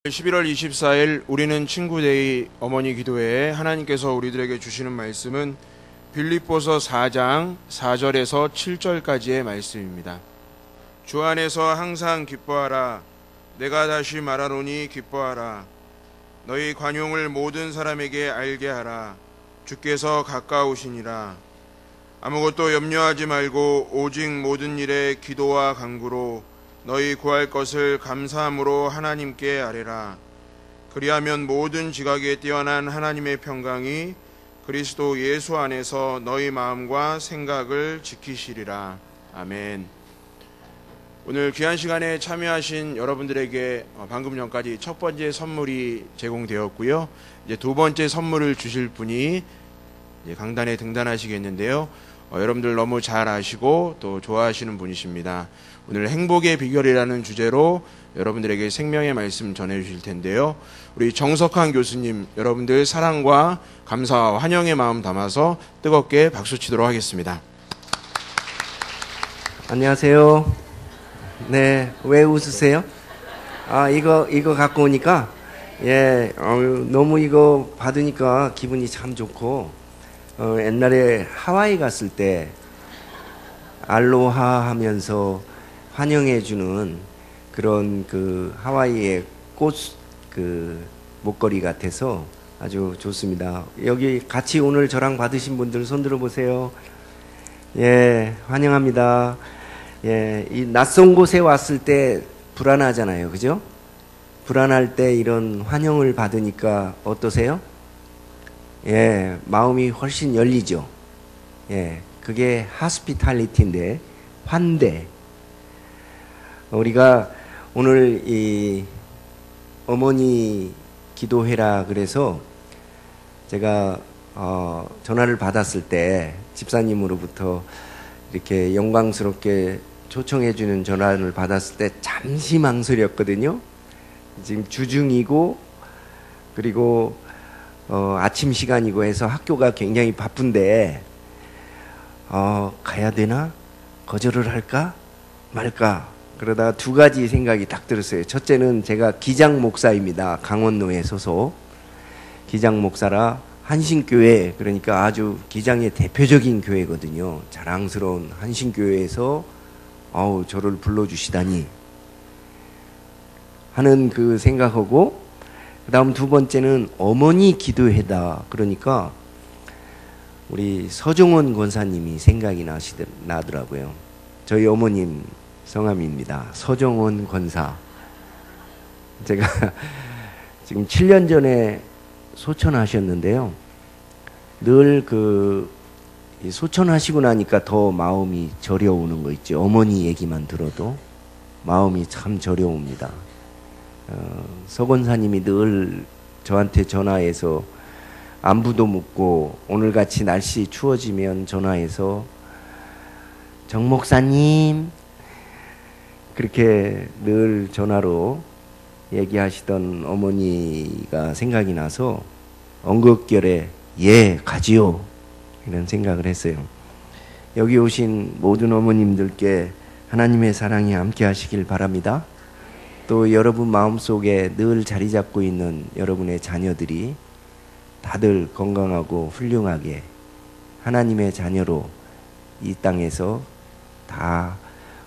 11월 24일 우리는 친구데이 어머니 기도회에 하나님께서 우리들에게 주시는 말씀은 빌립보서 4장 4절에서 7절까지의 말씀입니다. 주 안에서 항상 기뻐하라. 내가 다시 말하노니 기뻐하라. 너희 관용을 모든 사람에게 알게 하라. 주께서 가까우시니라. 아무것도 염려하지 말고 오직 모든 일에 기도와 간구로 너희 구할 것을 감사함으로 하나님께 아뢰라. 그리하면 모든 지각에 뛰어난 하나님의 평강이 그리스도 예수 안에서 너희 마음과 생각을 지키시리라. 아멘. 오늘 귀한 시간에 참여하신 여러분들에게 방금 전까지 첫 번째 선물이 제공되었고요. 이제 두 번째 선물을 주실 분이 이제 강단에 등단하시겠는데요. 여러분들 너무 잘 아시고 또 좋아하시는 분이십니다. 오늘 행복의 비결이라는 주제로 여러분들에게 생명의 말씀 전해주실 텐데요. 우리 정석환 교수님, 여러분들 사랑과 감사와 환영의 마음 담아서 뜨겁게 박수치도록 하겠습니다. 안녕하세요. 네, 왜 웃으세요? 이거 갖고 오니까, 너무 이거 받으니까 기분이 참 좋고, 옛날에 하와이 갔을 때, 알로하 하면서 환영해주는 그런 그 하와이의 목걸이 같아서 아주 좋습니다. 여기 같이 오늘 저랑 받으신 분들 손 들어보세요. 예, 환영합니다. 예, 이 낯선 곳에 왔을 때 불안하잖아요. 그죠? 불안할 때 이런 환영을 받으니까 어떠세요? 예, 마음이 훨씬 열리죠. 예, 그게 하스피탈리티인데, 환대. 우리가 오늘 이 어머니 기도회라 그래서 제가 전화를 받았을 때 집사님으로부터 이렇게 영광스럽게 초청해주는 전화를 받았을 때 잠시 망설였거든요. 지금 주중이고 그리고 아침 시간이고 해서 학교가 굉장히 바쁜데 가야 되나? 거절을 할까? 말까? 그러다가 두 가지 생각이 딱 들었어요. 첫째는 제가 기장 목사입니다. 강원노회 소속 기장 목사라 한신교회, 그러니까 아주 기장의 대표적인 교회거든요. 자랑스러운 한신교회에서 저를 불러주시다니 하는 그 생각하고, 그 다음 두 번째는 어머니 기도회다. 그러니까 우리 서정원 권사님이 생각이 나더라고요. 저희 어머님 성함입니다. 서정원 권사. 제가 지금 7년 전에 소천하셨는데요. 늘 소천하시고 나니까 더 마음이 저려오는 거 있죠. 어머니 얘기만 들어도 마음이 참 저려옵니다. 서 권사님이 늘 저한테 전화해서 안부도 묻고, 오늘같이 날씨 추워지면 전화해서 정 목사님 그렇게 늘 전화로 얘기하시던 어머니가 생각이 나서 언급결에 가지요 이런 생각을 했어요. 여기 오신 모든 어머님들께 하나님의 사랑이 함께 하시길 바랍니다. 또 여러분 마음속에 늘 자리 잡고 있는 여러분의 자녀들이 다들 건강하고 훌륭하게 하나님의 자녀로 이 땅에서 다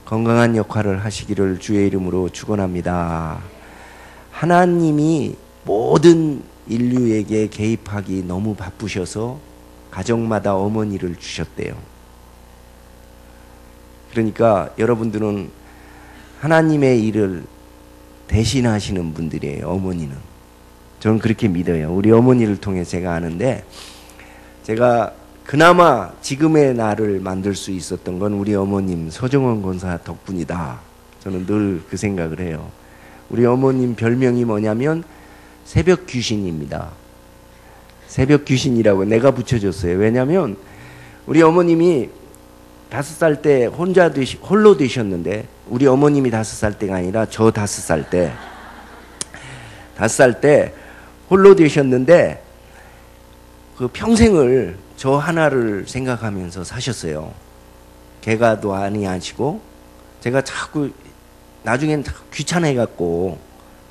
건강한 역할을 하시기를 주의 이름으로 축원합니다. 하나님이 모든 인류에게 개입하기 너무 바쁘셔서 가정마다 어머니를 주셨대요. 그러니까 여러분들은 하나님의 일을 대신하시는 분들이에요. 어머니는. 저는 그렇게 믿어요. 우리 어머니를 통해 제가 아는데, 제가 그나마 지금의 나를 만들 수 있었던 건 우리 어머님 서정원 권사 덕분이다. 저는 늘 그 생각을 해요. 우리 어머님 별명이 뭐냐면 새벽 귀신입니다. 새벽 귀신이라고 내가 붙여줬어요. 왜냐면 우리 어머님이 5살 때 홀로 되셨는데, 우리 어머님이 5살 때가 아니라 저 5살 때 홀로 되셨는데, 그 평생을 저 하나를 생각하면서 사셨어요. 개가도 아니하시고, 제가 자꾸 나중엔 귀찮아해갖고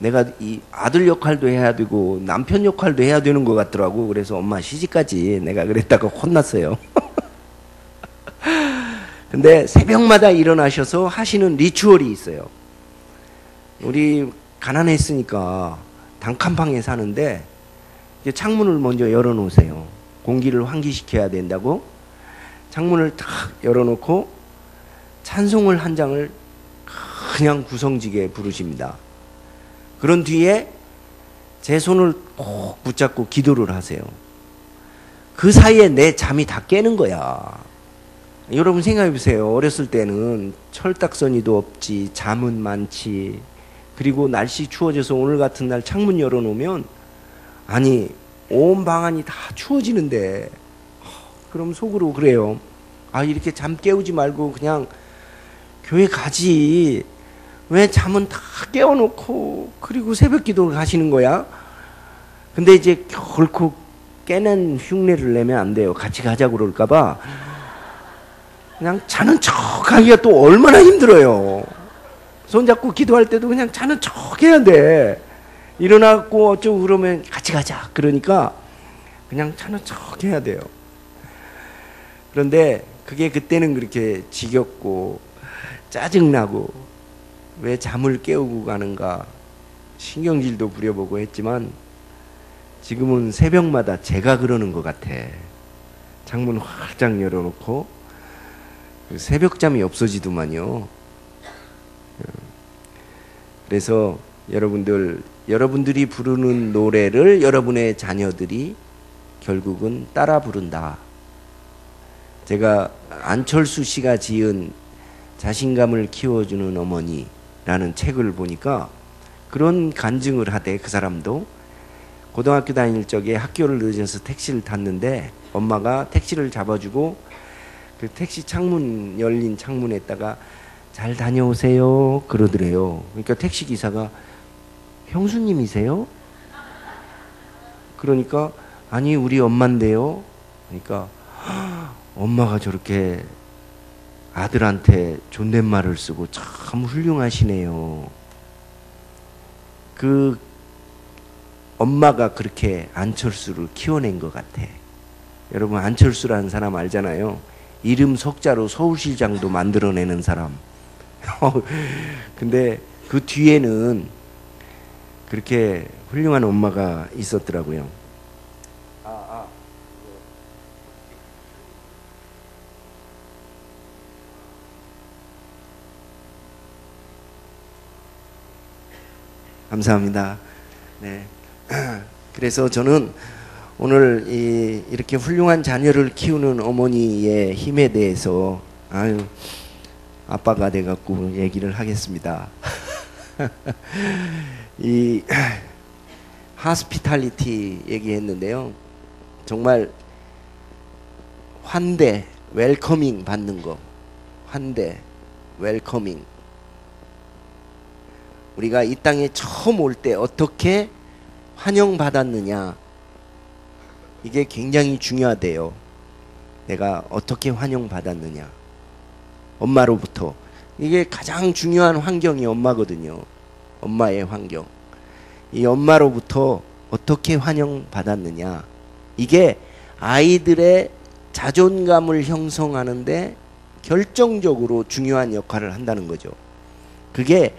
내가 이 아들 역할도 해야 되고 남편 역할도 해야 되는 것 같더라고. 그래서 엄마 시집까지 내가 그랬다가 혼났어요. 근데 새벽마다 일어나셔서 하시는 리추얼이 있어요. 우리 가난했으니까 단칸방에 사는데 이제 창문을 먼저 열어놓으세요. 공기를 환기시켜야 된다고 창문을 탁 열어놓고 찬송을 한 장을 그냥 구성지게 부르십니다. 그런 뒤에 제 손을 꼭 붙잡고 기도를 하세요. 그 사이에 내 잠이 다 깨는 거야. 여러분 생각해 보세요. 어렸을 때는 철딱서니도 없지, 잠은 많지. 그리고 날씨 추워져서 오늘 같은 날 창문 열어놓으면 아니 온 방안이 다 추워지는데 그럼 속으로 그래요. 아 이렇게 잠 깨우지 말고 그냥 교회 가지. 왜 잠은 다 깨워놓고 그리고 새벽 기도를 가시는 거야? 근데 이제 결코 깨는 흉내를 내면 안 돼요. 같이 가자고 그럴까봐. 그냥 자는 척 하기가 또 얼마나 힘들어요. 손잡고 기도할 때도 그냥 자는 척 해야 돼. 일어나고 어쩌고 그러면 같이 가자. 그러니까 그냥 자는 척 해야 돼요. 그런데 그게 그때는 그렇게 지겹고 짜증나고 왜 잠을 깨우고 가는가 신경질도 부려보고 했지만 지금은 새벽마다 제가 그러는 것 같아. 창문 활짝 열어놓고 새벽잠이 없어지더만요. 그래서 여러분들이 부르는 노래를 여러분의 자녀들이 결국은 따라 부른다. 제가 안철수 씨가 지은 자신감을 키워주는 어머니라는 책을 보니까 그런 간증을 하대. 그 사람도 고등학교 다닐 적에 학교를 늦어서 택시를 탔는데 엄마가 택시를 잡아주고 그 택시 창문 열린 창문에다가 잘 다녀오세요 그러더래요. 그러니까 택시기사가 형수님이세요? 그러니까 아니 우리 엄마인데요. 그러니까 엄마가 저렇게 아들한테 존댓말을 쓰고 참 훌륭하시네요. 그 엄마가 그렇게 안철수를 키워낸 것 같아. 여러분 안철수라는 사람 알잖아요. 이름 석자로 서울시장도 만들어내는 사람. 근데 그 뒤에는 그렇게 훌륭한 엄마가 있었더라고요. 감사합니다. 네. 그래서 저는 오늘 이렇게 훌륭한 자녀를 키우는 어머니의 힘에 대해서 아빠가 돼갖고 얘기를 하겠습니다. 이 하스피탈리티 얘기했는데요. 정말 환대, 웰커밍 받는 거. 환대, 웰커밍. 우리가 이 땅에 처음 올 때 어떻게 환영받았느냐. 이게 굉장히 중요하대요. 내가 어떻게 환영받았느냐. 엄마로부터. 이게 가장 중요한 환경이 엄마거든요. 엄마의 환경. 이 엄마로부터 어떻게 환영받았느냐. 이게 아이들의 자존감을 형성하는데 결정적으로 중요한 역할을 한다는 거죠. 그게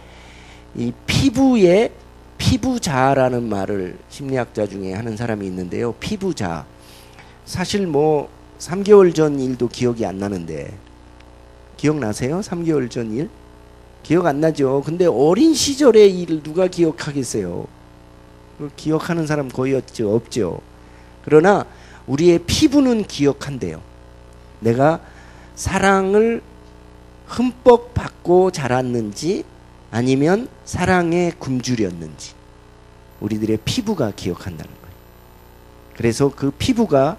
이 피부의 피부자라는 말을 심리학자 중에 하는 사람이 있는데요. 피부자. 사실 뭐 3개월 전 일도 기억이 안 나는데 기억나세요? 3개월 전 일? 기억 안 나죠. 근데 어린 시절의 일을 누가 기억하겠어요? 기억하는 사람 거의 없죠. 그러나 우리의 피부는 기억한대요. 내가 사랑을 흠뻑 받고 자랐는지 아니면 사랑에 굶주렸는지 우리들의 피부가 기억한다는 거예요. 그래서 그 피부가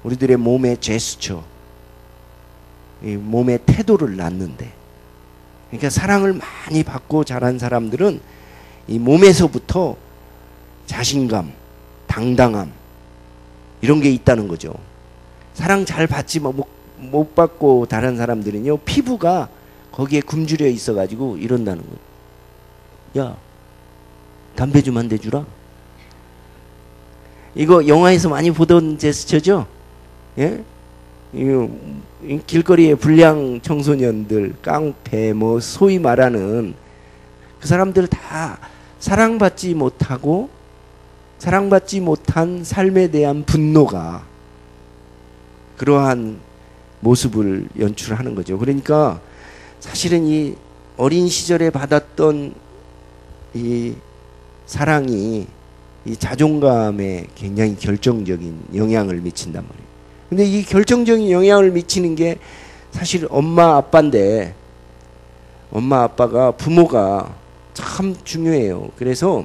우리들의 몸의 제스처, 이 몸의 태도를 낳는데, 그러니까 사랑을 많이 받고 자란 사람들은 이 몸에서부터 자신감, 당당함 이런 게 있다는 거죠. 사랑 잘 받지 못 받고 다른 사람들은요, 피부가 거기에 굶주려 있어가지고 이런다는 거예요. 야, 담배 좀 한 대 주라. 이거 영화에서 많이 보던 제스처죠? 예? 이거 길거리의 불량 청소년들, 깡패, 뭐 소위 말하는 그 사람들 다 사랑받지 못하고 사랑받지 못한 삶에 대한 분노가 그러한 모습을 연출하는 거죠. 그러니까 사실은 이 어린 시절에 받았던 이 사랑이 이 자존감에 굉장히 결정적인 영향을 미친단 말이에요. 근데 이 결정적인 영향을 미치는 게 사실 엄마 아빠인데, 엄마 아빠가, 부모가 참 중요해요. 그래서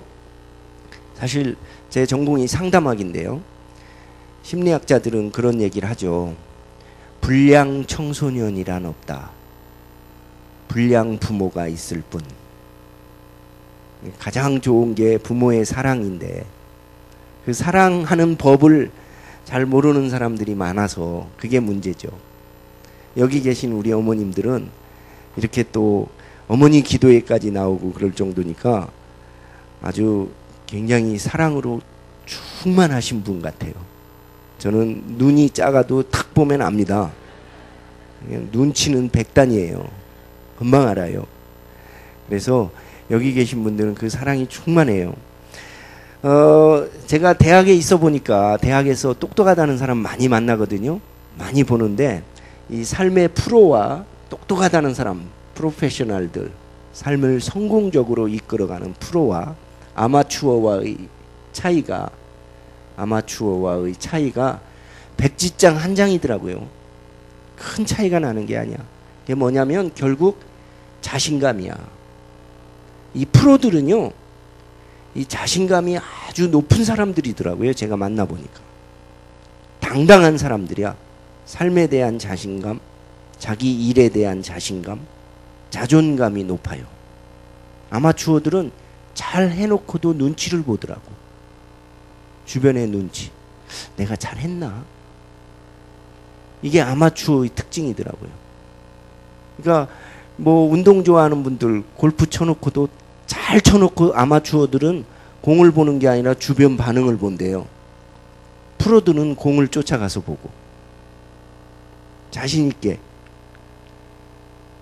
사실 제 전공이 상담학인데요, 심리학자들은 그런 얘기를 하죠. 불량 청소년이란 없다. 불량 부모가 있을 뿐. 가장 좋은 게 부모의 사랑인데 그 사랑하는 법을 잘 모르는 사람들이 많아서 그게 문제죠. 여기 계신 우리 어머님들은 이렇게 또 어머니 기도회까지 나오고 그럴 정도니까 아주 굉장히 사랑으로 충만하신 분 같아요. 저는 눈이 작아도 탁 보면 압니다. 그냥 눈치는 백단이에요. 금방 알아요. 그래서 여기 계신 분들은 그 사랑이 충만해요. 제가 대학에 있어 보니까 대학에서 똑똑하다는 사람 많이 만나거든요. 많이 보는데 이 삶의 프로와 똑똑하다는 사람, 프로페셔널들, 삶을 성공적으로 이끌어가는 프로와 아마추어와의 차이가 백지장 한 장이더라고요. 큰 차이가 나는 게 아니야. 그게 뭐냐면 결국 자신감이야. 이 프로들은요, 이 자신감이 아주 높은 사람들이더라고요. 제가 만나보니까. 당당한 사람들이야. 삶에 대한 자신감, 자기 일에 대한 자신감, 자존감이 높아요. 아마추어들은 잘 해놓고도 눈치를 보더라고. 주변의 눈치. 내가 잘했나? 이게 아마추어의 특징이더라고요. 그러니까 뭐 운동 좋아하는 분들 골프 쳐놓고도 잘 쳐놓고 아마추어들은 공을 보는 게 아니라 주변 반응을 본대요. 프로들은 공을 쫓아가서 보고 자신 있게.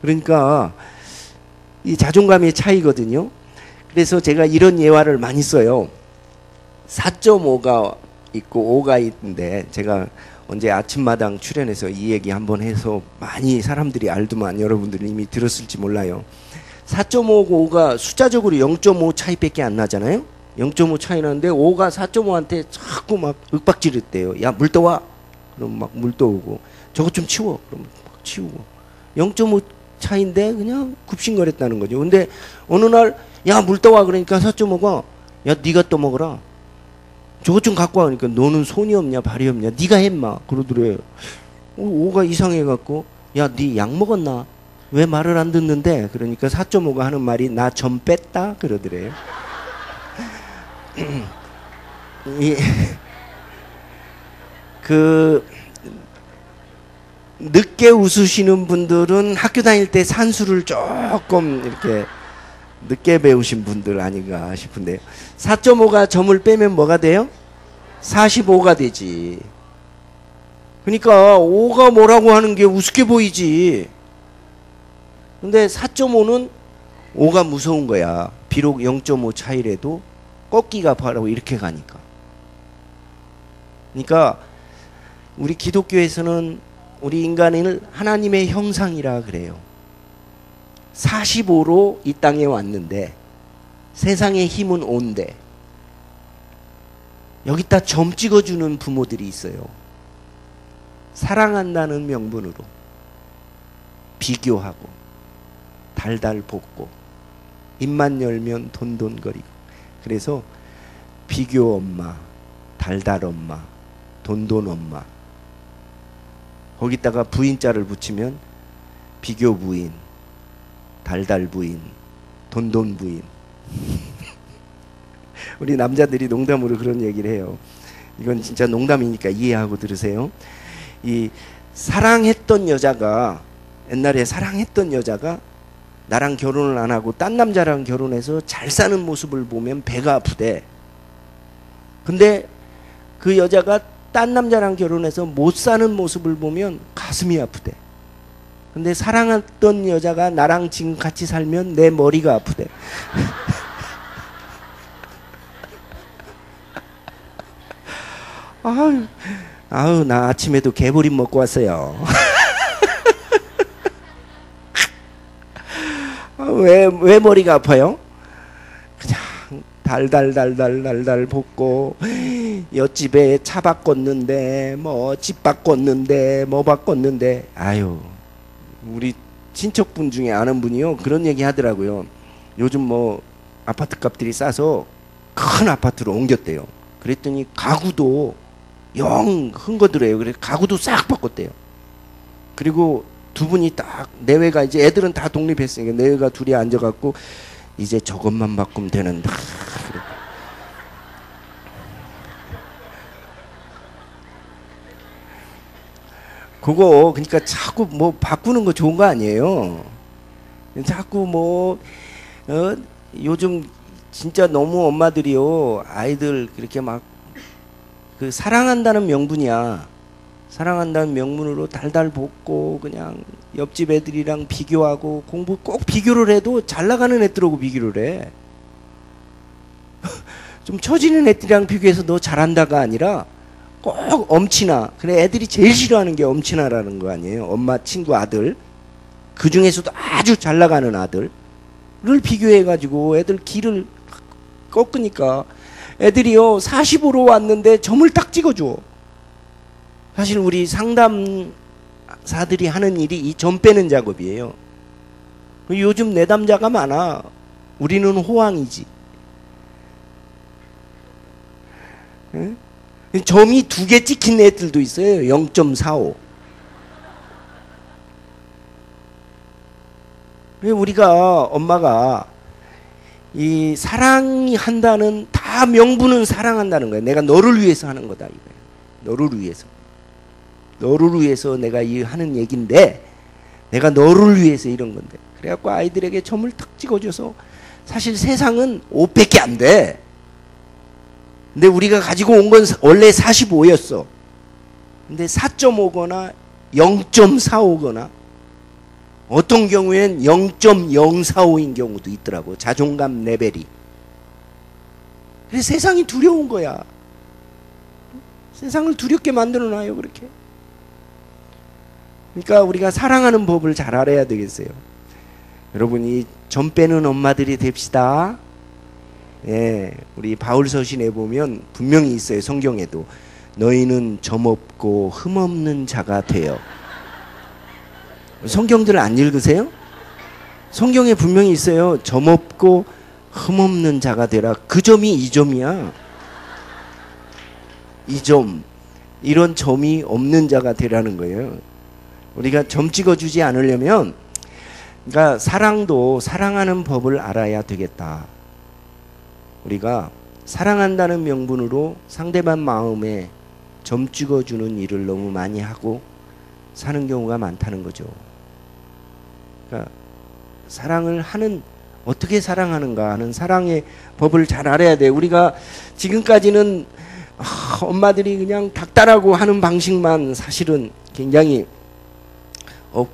그러니까 이 자존감의 차이거든요. 그래서 제가 이런 예화를 많이 써요. 4.5가 있고 5가 있는데 제가 언제 아침마당 출연해서 이 얘기 한번 해서 많이 사람들이 알더만 여러분들이 이미 들었을지 몰라요. 4.5고 5가 숫자적으로 0.5 차이밖에 안 나잖아요. 0.5 차이 나는데 5가 4.5한테 자꾸 막 윽박지르대요. 야, 물 떠와. 그럼 막 물 떠오고. 저것 좀 치워. 그럼 막 치우고. 0.5 차이인데 그냥 굽신거렸다는 거죠. 근데 어느 날 야, 물 떠와 그러니까 4.5가 야, 네가 떠먹어라. 저것 좀 갖고 와. 그러니까 너는 손이 없냐 발이 없냐 네가 해 인마 그러더래요. 5가 이상해갖고 야, 네 약 먹었나? 왜 말을 안 듣는데? 그러니까 4.5가 하는 말이 나 점 뺐다 그러더래요. 그 늦게 웃으시는 분들은 학교 다닐 때 산수를 조금 이렇게 늦게 배우신 분들 아닌가 싶은데요. 4.5가 점을 빼면 뭐가 돼요? 45가 되지. 그러니까 5가 뭐라고 하는 게 우습게 보이지. 근데 4.5는 5가 무서운 거야. 비록 0.5 차이라도 꺾기가 바로 이렇게 가니까. 그러니까 우리 기독교에서는 우리 인간을 하나님의 형상이라 그래요. 45로 이 땅에 왔는데 세상의 힘은 5인데 여기다 점 찍어주는 부모들이 있어요. 사랑한다는 명분으로 비교하고 달달 볶고 입만 열면 돈돈거리고. 그래서 비교 엄마, 달달 엄마, 돈돈 엄마. 거기다가 부인자를 붙이면 비교 부인, 달달 부인, 돈돈 부인. 우리 남자들이 농담으로 그런 얘기를 해요. 이건 진짜 농담이니까 이해하고 들으세요. 이 사랑했던 여자가, 옛날에 사랑했던 여자가 나랑 결혼을 안 하고 딴 남자랑 결혼해서 잘 사는 모습을 보면 배가 아프대. 근데 그 여자가 딴 남자랑 결혼해서 못 사는 모습을 보면 가슴이 아프대. 근데 사랑했던 여자가 나랑 지금 같이 살면 내 머리가 아프대. 아우, 나 아침에도 개보림 먹고 왔어요. 왜 머리가 아파요? 그냥 달달달달달달 볶고 옆집에 차 바꿨는데 뭐 집 바꿨는데 뭐 바꿨는데 아유, 우리 친척분 중에 아는 분이요 그런 얘기 하더라고요. 요즘 뭐 아파트 값들이 싸서 큰 아파트로 옮겼대요. 그랬더니 가구도 영 흥거더래요. 그래서 가구도 싹 바꿨대요. 그리고 두 분이 딱 내외가 이제 애들은 다 독립했으니까 내외가 둘이 앉아갖고 이제 저것만 바꾸면 되는데. 그거 그러니까 자꾸 뭐 바꾸는 거 좋은 거 아니에요. 자꾸 뭐 요즘 진짜 너무 엄마들이요 아이들 그렇게 막 그 사랑한다는 명분이야. 사랑한다는 명분으로 달달 볶고 그냥 옆집 애들이랑 비교하고 공부 꼭 비교를 해도 잘 나가는 애들하고 비교를 해. 좀 처지는 애들이랑 비교해서 너 잘한다가 아니라 꼭 엄친아. 그래 애들이 제일 싫어하는 게 엄친아라는 거 아니에요. 엄마 친구 아들. 그 중에서도 아주 잘 나가는 아들을 비교해가지고 애들 길을 꺾으니까 애들이요 45로 왔는데 점을 딱 찍어줘. 사실 우리 상담사들이 하는 일이 이 점 빼는 작업이에요. 요즘 내담자가 많아. 우리는 호황이지. 응? 점이 2개 찍힌 애들도 있어요. 0.45. 우리가 엄마가 이 사랑이 한다는 다 명분은 사랑한다는 거예요. 내가 너를 위해서 하는 거다 이거예요. 너를 위해서. 너를 위해서 내가 이 하는 얘기인데 내가 너를 위해서 이런 건데. 그래갖고 아이들에게 점을 탁 찍어줘서 사실 세상은 5밖에 안 돼. 근데 우리가 가지고 온 건 원래 45였어. 근데 4.5거나 0.45거나 어떤 경우엔 0.045인 경우도 있더라고. 자존감 레벨이. 그래서 세상이 두려운 거야. 세상을 두렵게 만들어놔요 그렇게. 그러니까 우리가 사랑하는 법을 잘 알아야 되겠어요. 여러분이 점 빼는 엄마들이 됩시다. 예, 우리 바울 서신에 보면 분명히 있어요. 성경에도 너희는 점 없고 흠 없는 자가 되어. 성경들 안 읽으세요? 성경에 분명히 있어요. 점 없고 흠 없는 자가 되라. 그 점이 이 점이야. 이 점. 이런 점이 없는 자가 되라는 거예요. 우리가 점 찍어주지 않으려면 그러니까 사랑도 사랑하는 법을 알아야 되겠다. 우리가 사랑한다는 명분으로 상대방 마음에 점 찍어주는 일을 너무 많이 하고 사는 경우가 많다는 거죠. 그러니까 사랑을 하는 어떻게 사랑하는가 하는 사랑의 법을 잘 알아야 돼. 우리가 지금까지는 엄마들이 그냥 닥달하고 하는 방식만 사실은 굉장히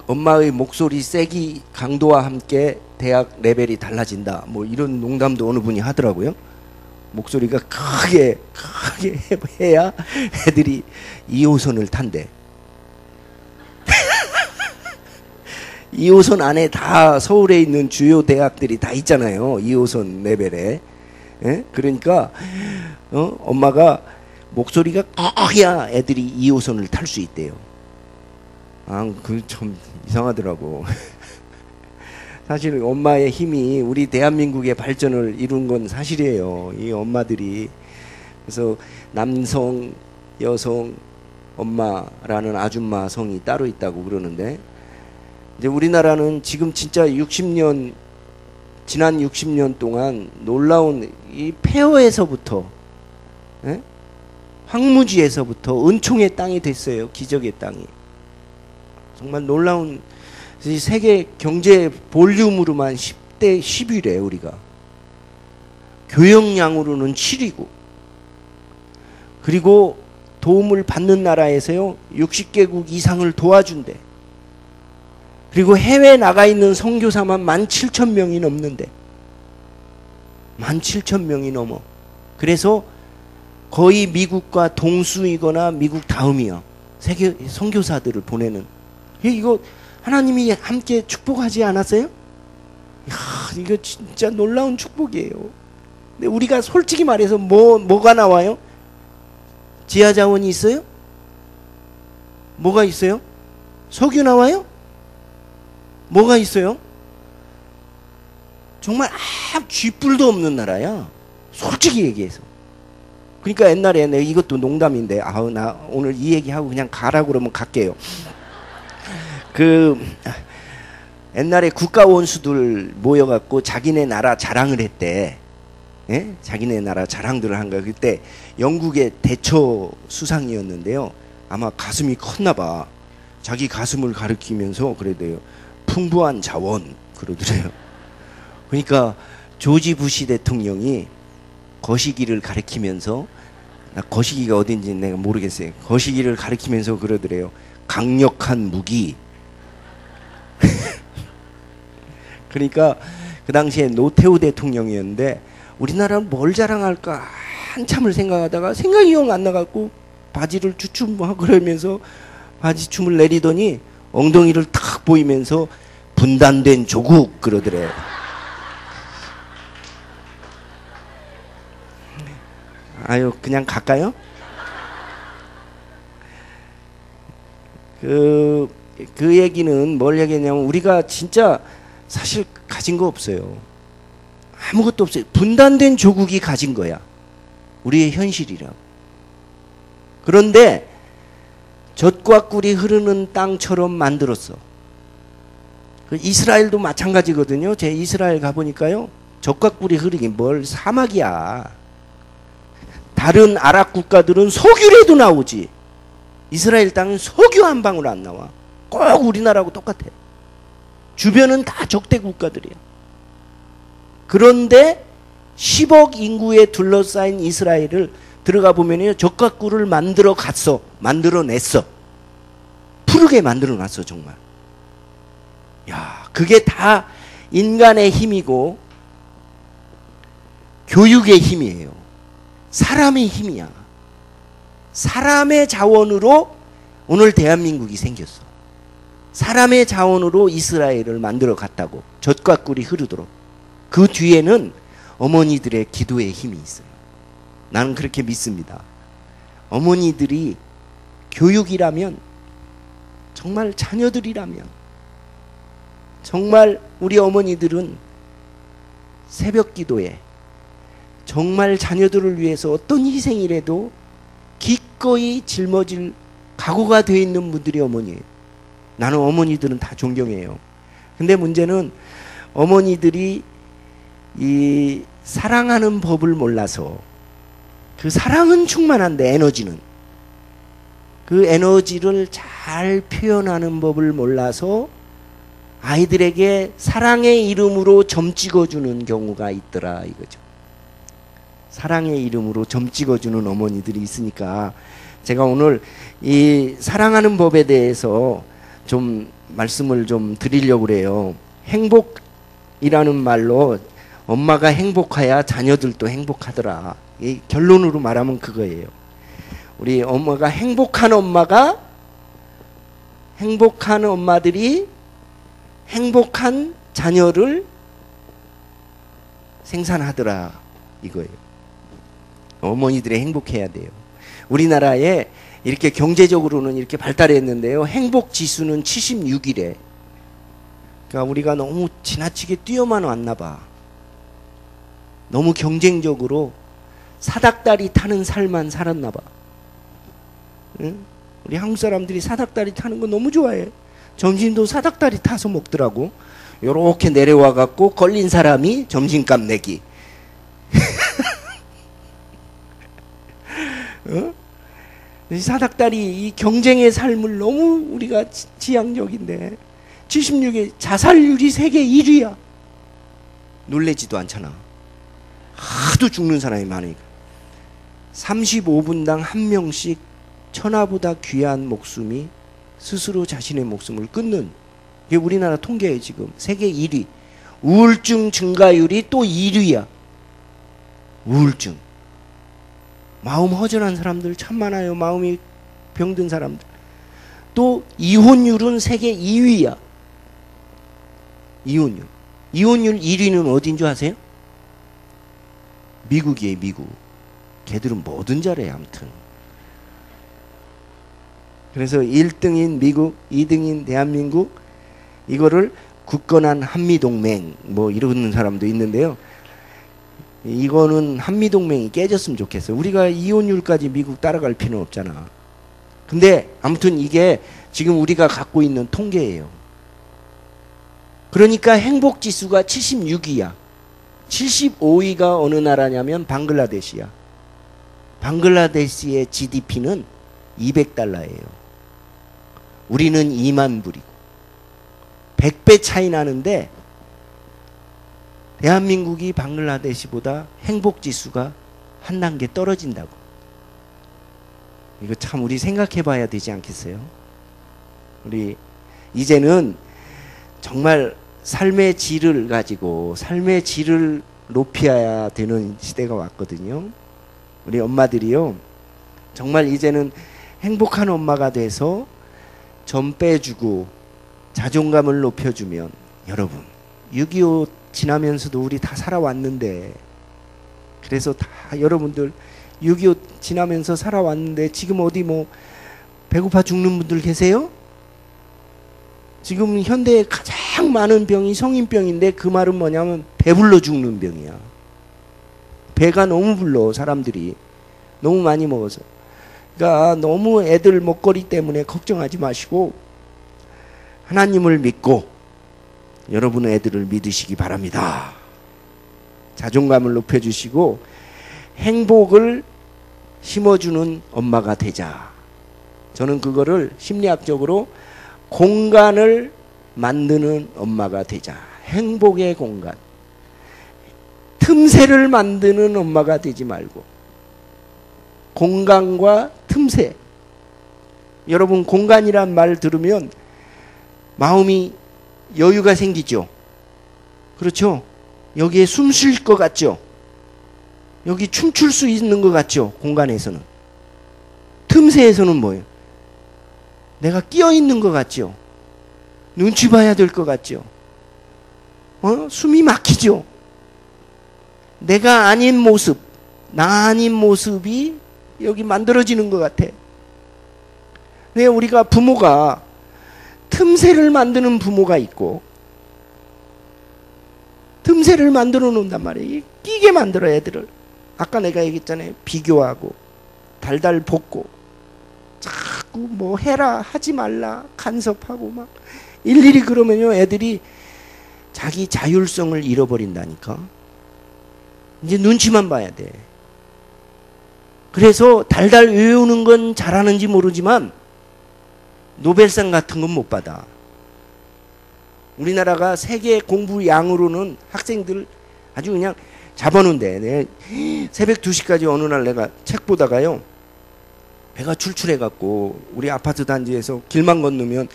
엄마의 목소리 세기 강도와 함께 대학 레벨이 달라진다. 뭐 이런 농담도 어느 분이 하더라고요. 목소리가 크게 해야 애들이 2호선을 탄대. 2호선 안에 다 서울에 있는 주요 대학들이 다 있잖아요. 2호선 레벨에. 예? 그러니까 엄마가 목소리가 커야 애들이 2호선을 탈 수 있대요. 그 참 이상하더라고. 사실 엄마의 힘이 우리 대한민국의 발전을 이룬 건 사실이에요. 이 엄마들이. 그래서 남성, 여성, 엄마라는 아줌마 성이 따로 있다고 그러는데 이제 우리나라는 지금 진짜 지난 60년 동안 놀라운 이 폐허에서부터 예? 황무지에서부터 은총의 땅이 됐어요. 기적의 땅이. 정말 놀라운 이 세계 경제 볼륨으로만 10대 10위래 우리가. 교역량으로는 7위고. 그리고 도움을 받는 나라에서요 60개국 이상을 도와준대. 그리고 해외에 나가 있는 선교사만 17,000명이 넘는데 17,000명이 넘어. 그래서 거의 미국과 동수이거나 미국 다음이야. 세계 선교사들을 보내는. 이거 하나님이 함께 축복하지 않았어요? 이야, 이거 진짜 놀라운 축복이에요. 근데 우리가 솔직히 말해서 뭐가 나와요? 지하 자원이 있어요? 뭐가 있어요? 석유 나와요? 뭐가 있어요? 정말 쥐뿔도 없는 나라야. 솔직히 얘기해서. 그러니까 옛날에 내가 이것도 농담인데 나 오늘 이 얘기하고 그냥 가라고 그러면 갈게요. 옛날에 국가 원수들 모여갖고 자기네 나라 자랑을 했대. 예? 자기네 나라 자랑들을 한 거야. 그때 영국의 대처 수상이었는데요. 아마 가슴이 컸나 봐. 자기 가슴을 가리키면서 그래도요. 풍부한 자원 그러더래요. 그러니까 조지 부시 대통령이 거시기를 가리키면서, 나 거시기가 어딘지 내가 모르겠어요. 거시기를 가리키면서 그러더래요. 강력한 무기. 그러니까 그 당시에 노태우 대통령이었는데 우리나라는 뭘 자랑할까 한참을 생각하다가 생각이 영 안 나갖고 바지를 주춤하고 그러면서 바지춤을 내리더니 엉덩이를 탁 보이면서 분단된 조국 그러더래. 아유 그냥 갈까요? 그 얘기는 뭘 얘기했냐면 우리가 진짜 사실 가진 거 없어요. 아무것도 없어요. 분단된 조국이 가진 거야. 우리의 현실이라. 그런데 젖과 꿀이 흐르는 땅처럼 만들었어. 이스라엘도 마찬가지거든요. 제 이스라엘 가보니까요. 젖과 꿀이 흐르긴 뭘 사막이야. 다른 아랍 국가들은 석유라도 나오지. 이스라엘 땅은 석유 한 방울 안 나와. 꼭 우리나라하고 똑같아. 주변은 다 적대 국가들이야. 그런데 10억 인구에 둘러싸인 이스라엘을 들어가 보면요. 젖과 꿀을 만들어 갔어. 만들어냈어. 푸르게 만들어놨어 정말. 야, 그게 다 인간의 힘이고 교육의 힘이에요. 사람의 힘이야. 사람의 자원으로 오늘 대한민국이 생겼어. 사람의 자원으로 이스라엘을 만들어 갔다고. 젖과 꿀이 흐르도록. 그 뒤에는 어머니들의 기도의 힘이 있어요. 나는 그렇게 믿습니다. 어머니들이 교육이라면, 정말 자녀들이라면, 정말 우리 어머니들은 새벽 기도에 정말 자녀들을 위해서 어떤 희생이라도 기꺼이 짊어질 각오가 되어 있는 분들이 어머니예요. 나는 어머니들은 다 존경해요. 근데 문제는 어머니들이 이 사랑하는 법을 몰라서, 그 사랑은 충만한데 에너지는, 그 에너지를 잘 표현하는 법을 몰라서 아이들에게 사랑의 이름으로 점 찍어주는 경우가 있더라 이거죠. 사랑의 이름으로 점 찍어주는 어머니들이 있으니까 제가 오늘 이 사랑하는 법에 대해서 좀 말씀을 좀 드리려고 그래요. 행복이라는 말로 엄마가 행복해야 자녀들도 행복하더라. 이 결론으로 말하면 그거예요. 우리 엄마가 행복한 엄마들이 행복한 자녀를 생산하더라 이거예요. 어머니들이 행복해야 돼요. 우리나라에 이렇게 경제적으로는 이렇게 발달했는데요. 행복 지수는 76이래. 그러니까 우리가 너무 지나치게 뛰어만 왔나 봐. 너무 경쟁적으로 사닥다리 타는 삶만 살았나 봐. 응? 우리 한국 사람들이 사닥다리 타는 거 너무 좋아해. 점심도 사닥다리 타서 먹더라고. 요렇게 내려와 갖고 걸린 사람이 점심값 내기. 어? 이 사닥다리, 이 경쟁의 삶을 너무 우리가 지향적인데, 76에 자살률이 세계 1위야. 놀래지도 않잖아. 하도 죽는 사람이 많으니까. 35분당 한 명씩 천하보다 귀한 목숨이 스스로 자신의 목숨을 끊는, 이게 우리나라 통계예요. 지금 세계 1위. 우울증 증가율이 또 1위야. 우울증. 마음 허전한 사람들 참 많아요. 마음이 병든 사람들. 또 이혼율은 세계 2위야. 이혼율 1위는 어딘 줄 아세요? 미국이에요. 미국. 걔들은 뭐든 잘해. 아무튼 그래서 1등인 미국, 2등인 대한민국, 이거를 굳건한 한미동맹 뭐 이러는 사람도 있는데요. 이거는 한미동맹이 깨졌으면 좋겠어요. 우리가 이혼율까지 미국 따라갈 필요는 없잖아. 근데 아무튼 이게 지금 우리가 갖고 있는 통계예요. 그러니까 행복지수가 76위야. 75위가 어느 나라냐면 방글라데시야. 방글라데시의 GDP는 200달러예요. 우리는 2만 불이고 100배 차이 나는데 대한민국이 방글라데시보다 행복지수가 한 단계 떨어진다고. 이거 참 우리 생각해 봐야 되지 않겠어요? 우리 이제는 정말 삶의 질을 가지고 삶의 질을 높여야 되는 시대가 왔거든요. 우리 엄마들이요, 정말 이제는 행복한 엄마가 돼서 점 빼주고 자존감을 높여주면, 여러분 6.25 지나면서도 우리 다 살아왔는데, 그래서 다 여러분들 6.25 지나면서 살아왔는데 지금 어디 뭐 배고파 죽는 분들 계세요? 지금 현대에 가장 많은 병이 성인병인데 그 말은 뭐냐면 배불러 죽는 병이야. 배가 너무 불러. 사람들이 너무 많이 먹어서. 그러니까 너무 애들 먹거리 때문에 걱정하지 마시고 하나님을 믿고 여러분의 애들을 믿으시기 바랍니다. 자존감을 높여주시고 행복을 심어주는 엄마가 되자. 저는 그거를 심리학적으로 공간을 만드는 엄마가 되자. 행복의 공간. 틈새를 만드는 엄마가 되지 말고 공간과 틈새. 여러분 공간이란 말 들으면 마음이 여유가 생기죠. 그렇죠? 여기에 숨 쉴 것 같죠? 여기 춤출 수 있는 것 같죠? 공간에서는. 틈새에서는 뭐예요? 내가 끼어 있는 것 같죠? 눈치 봐야 될 것 같죠? 숨이 막히죠? 내가 아닌 모습, 나 아닌 모습이 여기 만들어지는 것 같아. 왜 우리가 부모가 틈새를 만드는 부모가 있고 틈새를 만들어 놓는단 말이에요. 끼게 만들어 애들을. 아까 내가 얘기했잖아요. 비교하고 달달 볶고 자꾸 뭐 해라 하지 말라 간섭하고 막 일일이 그러면요 애들이 자기 자율성을 잃어버린다니까. 이제 눈치만 봐야 돼. 그래서 달달 외우는 건 잘하는지 모르지만 노벨상 같은 건 못 받아. 우리나라가 세계 공부 양으로는 학생들 아주 그냥 잡아놓은데, 내가 새벽 2시까지 어느 날 내가 책 보다가요 배가 출출해갖고 우리 아파트 단지에서 길만 건너면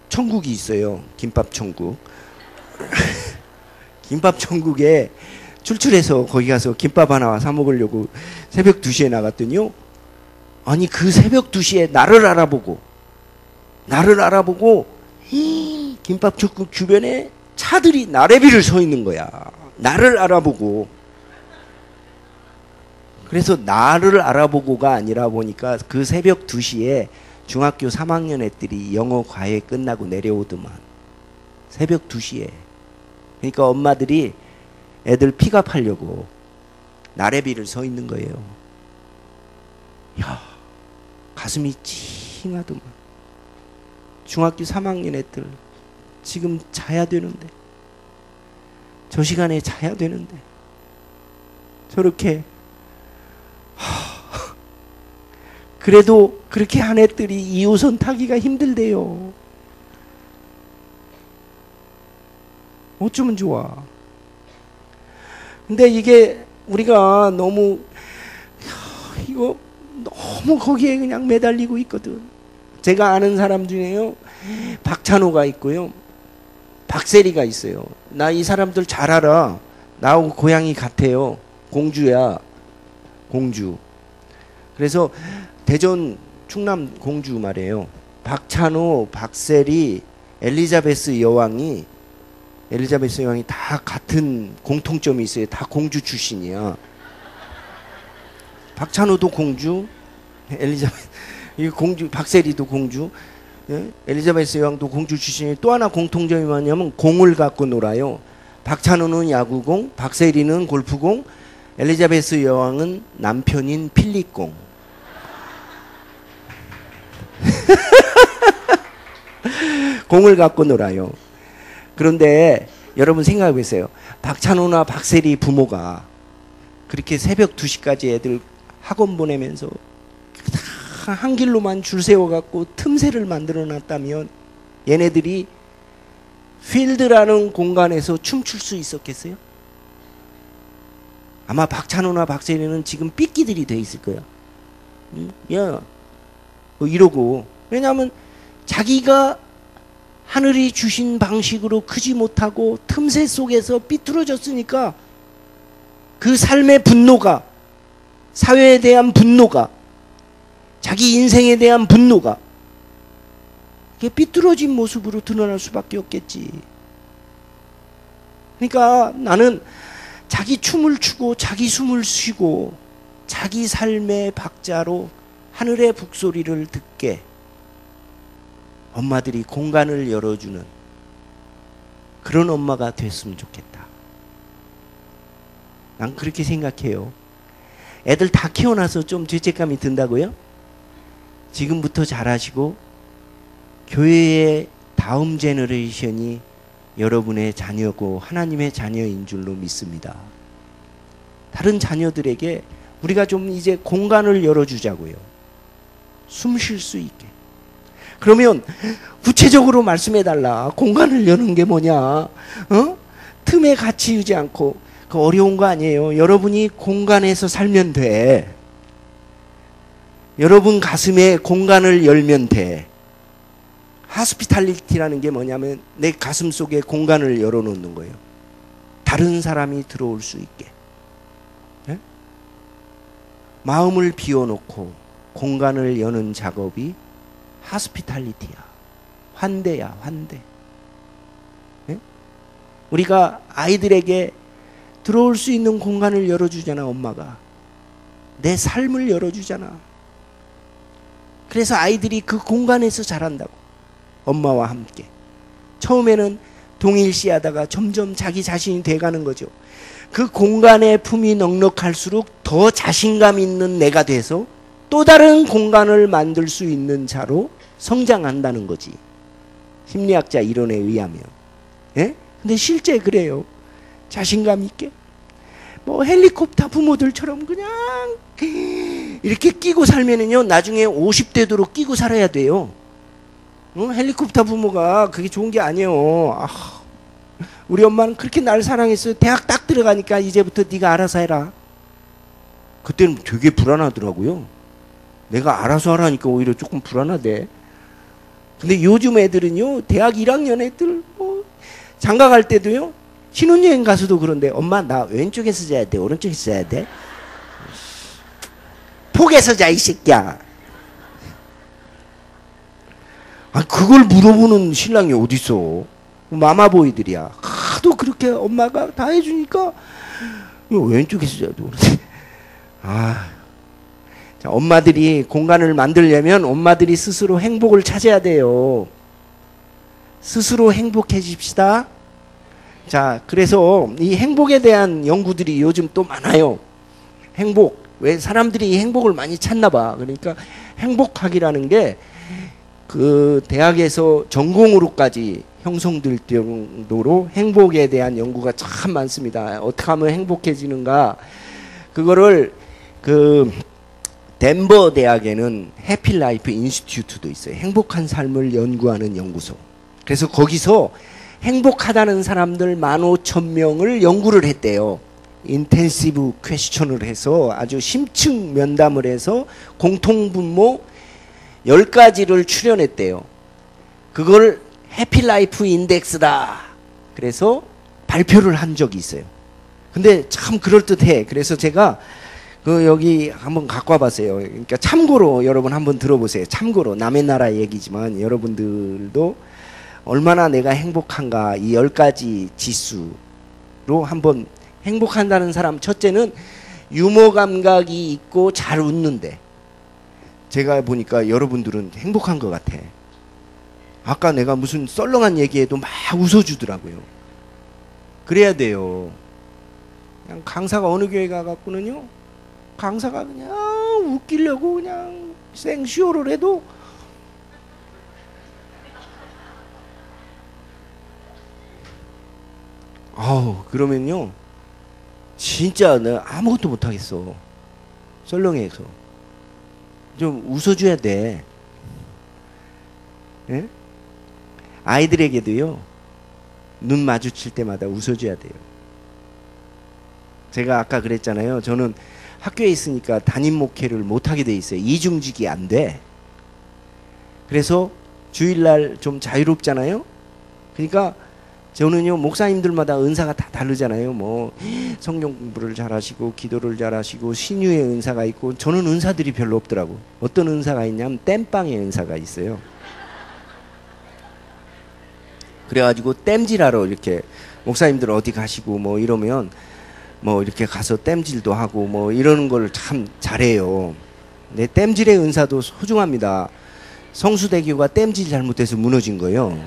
천국이 있어요. 김밥 천국. 김밥 천국에 출출해서 거기 가서 김밥 하나 사 먹으려고 새벽 2시에 나갔더니요, 아니 그 새벽 2시에 나를 알아보고 김밥 천국 주변에 차들이 나래비를 서 있는 거야. 나를 알아보고. 그래서 나를 알아보고가 아니라 보니까 그 새벽 2시에 중학교 3학년 애들이 영어 과외 끝나고 내려오더만. 새벽 2시에. 그러니까 엄마들이 애들 픽업하려고 나래비를 서 있는 거예요. 야, 가슴이 찡하더만. 중학교 3학년 애들 지금 자야 되는데, 저 시간에 자야 되는데 저렇게 그래도 그렇게 한 애들이 2호선 타기가 힘들대요. 어쩌면 좋아. 근데 이게 우리가 너무 이거 너무 거기에 그냥 매달리고 있거든. 제가 아는 사람 중에요, 박찬호가 있고요, 박세리가 있어요. 나 이 사람들 잘 알아. 나하고 고향이 같아요. 공주야, 공주. 그래서 대전 충남 공주 말이에요. 박찬호, 박세리, 엘리자베스 여왕이 다 같은 공통점이 있어요. 다 공주 출신이야. 박찬호도 공주, 이 공주, 박세리도 공주, 예? 엘리자베스 여왕도 공주 출신이. 또 하나 공통점이 뭐냐면 공을 갖고 놀아요. 박찬호는 야구공, 박세리는 골프공, 엘리자베스 여왕은 남편인 필립공. 공을 갖고 놀아요. 그런데 여러분 생각해 보세요. 박찬호나 박세리 부모가 그렇게 새벽 2시까지 애들 학원 보내면서 한 길로만 줄 세워갖고 틈새를 만들어 놨다면 얘네들이 필드라는 공간에서 춤출 수 있었겠어요? 아마 박찬호나 박세리는 지금 삐끼들이 돼 있을 거야. 야, 뭐 이러고. 왜냐하면 자기가 하늘이 주신 방식으로 크지 못하고 틈새 속에서 삐뚤어졌으니까 그 삶의 분노가, 사회에 대한 분노가, 자기 인생에 대한 분노가 그게 삐뚤어진 모습으로 드러날 수밖에 없겠지. 그러니까 나는 자기 춤을 추고 자기 숨을 쉬고 자기 삶의 박자로 하늘의 북소리를 듣게 엄마들이 공간을 열어주는 그런 엄마가 됐으면 좋겠다. 난 그렇게 생각해요. 애들 다 키워놔서 좀 죄책감이 든다고요? 지금부터 잘하시고 교회의 다음 제너레이션이 여러분의 자녀고 하나님의 자녀인 줄로 믿습니다. 다른 자녀들에게 우리가 좀 이제 공간을 열어주자고요. 숨 쉴 수 있게. 그러면 구체적으로 말씀해달라. 공간을 여는 게 뭐냐? 틈에 갇히지 않고. 그 어려운 거 아니에요. 여러분이 공간에서 살면 돼. 여러분 가슴에 공간을 열면 돼. 하스피탈리티라는 게 뭐냐면 내 가슴 속에 공간을 열어놓는 거예요. 다른 사람이 들어올 수 있게. 네? 마음을 비워놓고 공간을 여는 작업이 하스피탈리티야. 환대야, 환대. 네? 우리가 아이들에게 들어올 수 있는 공간을 열어주잖아, 엄마가. 내 삶을 열어주잖아. 그래서 아이들이 그 공간에서 자란다고. 엄마와 함께. 처음에는 동일시하다가 점점 자기 자신이 돼가는 거죠. 그 공간의 품이 넉넉할수록 더 자신감 있는 내가 돼서 또 다른 공간을 만들 수 있는 자로 성장한다는 거지. 심리학자 이론에 의하면. 예? 근데 실제 그래요. 자신감 있게. 뭐 헬리콥터 부모들처럼 그냥 이렇게 끼고 살면은요, 나중에 50대도록 끼고 살아야 돼요. 헬리콥터 부모가 그게 좋은 게 아니에요. 우리 엄마는 그렇게 날 사랑했어요. 대학 딱 들어가니까 이제부터 네가 알아서 해라. 그때는 되게 불안하더라고요. 내가 알아서 하라니까 오히려 조금 불안하대. 근데 요즘 애들은요, 대학 1학년 애들 장가 갈 때도요, 신혼여행 가서도 그런데 엄마 나 왼쪽에서 자야 돼? 오른쪽에서 자야 돼? 폭에서 자 이 새끼야. 그걸 물어보는 신랑이 어딨어. 마마보이들이야. 하도 그렇게 엄마가 다 해주니까 왼쪽에서 자야 돼. 자, 엄마들이 공간을 만들려면 엄마들이 스스로 행복을 찾아야 돼요. 스스로 행복해집시다. 자, 그래서 이 행복에 대한 연구들이 요즘 또 많아요. 행복. 왜 사람들이 이 행복을 많이 찾나 봐. 그러니까 행복학이라는 게 그 대학에서 전공으로까지 형성될 정도로 행복에 대한 연구가 참 많습니다. 어떻게 하면 행복해지는가. 그거를 그 덴버 대학에는 해피라이프 인스티튜트도 있어요. 행복한 삶을 연구하는 연구소. 그래서 거기서 행복하다는 사람들 15,000명을 연구를 했대요. 인텐시브 퀘스천을 해서 아주 심층 면담을 해서 공통분모 10가지를 추려냈대요. 그걸 해피라이프 인덱스다. 그래서 발표를 한 적이 있어요. 근데 참 그럴듯해. 그래서 제가 여기 한번 갖고 와봤어요. 그러니까 참고로 여러분 한번 들어보세요. 참고로 남의 나라 얘기지만 여러분들도 얼마나 내가 행복한가 이 10가지 지수로 한번 행복한다는 사람 첫째는 유머 감각이 있고 잘 웃는데 제가 보니까 여러분들은 행복한 것 같아. 아까 내가 무슨 썰렁한 얘기해도 막 웃어주더라고요. 그래야 돼요. 그냥 강사가 어느 교회 가갖고는요 강사가 그냥 웃기려고 그냥 생쇼를 해도 그러면요 진짜 내가 아무것도 못하겠어. 썰렁해서 좀 웃어줘야 돼. 예? 아이들에게도요 눈 마주칠 때마다 웃어줘야 돼요. 제가 아까 그랬잖아요. 저는 학교에 있으니까 담임 목회를 못하게 돼 있어요. 이중직이 안 돼. 그래서 주일날 좀 자유롭잖아요. 그러니까 저는요 목사님들마다 은사가 다 다르잖아요. 뭐 성경 공부를 잘하시고 기도를 잘하시고 신유의 은사가 있고 저는 은사들이 별로 없더라고. 어떤 은사가 있냐면 땜빵의 은사가 있어요. 그래가지고 땜질하러 이렇게 목사님들 어디 가시고 뭐 이러면 뭐 이렇게 가서 땜질도 하고 뭐 이러는 걸 참 잘해요. 근데 땜질의 은사도 소중합니다. 성수대교가 땜질 잘못해서 무너진 거예요.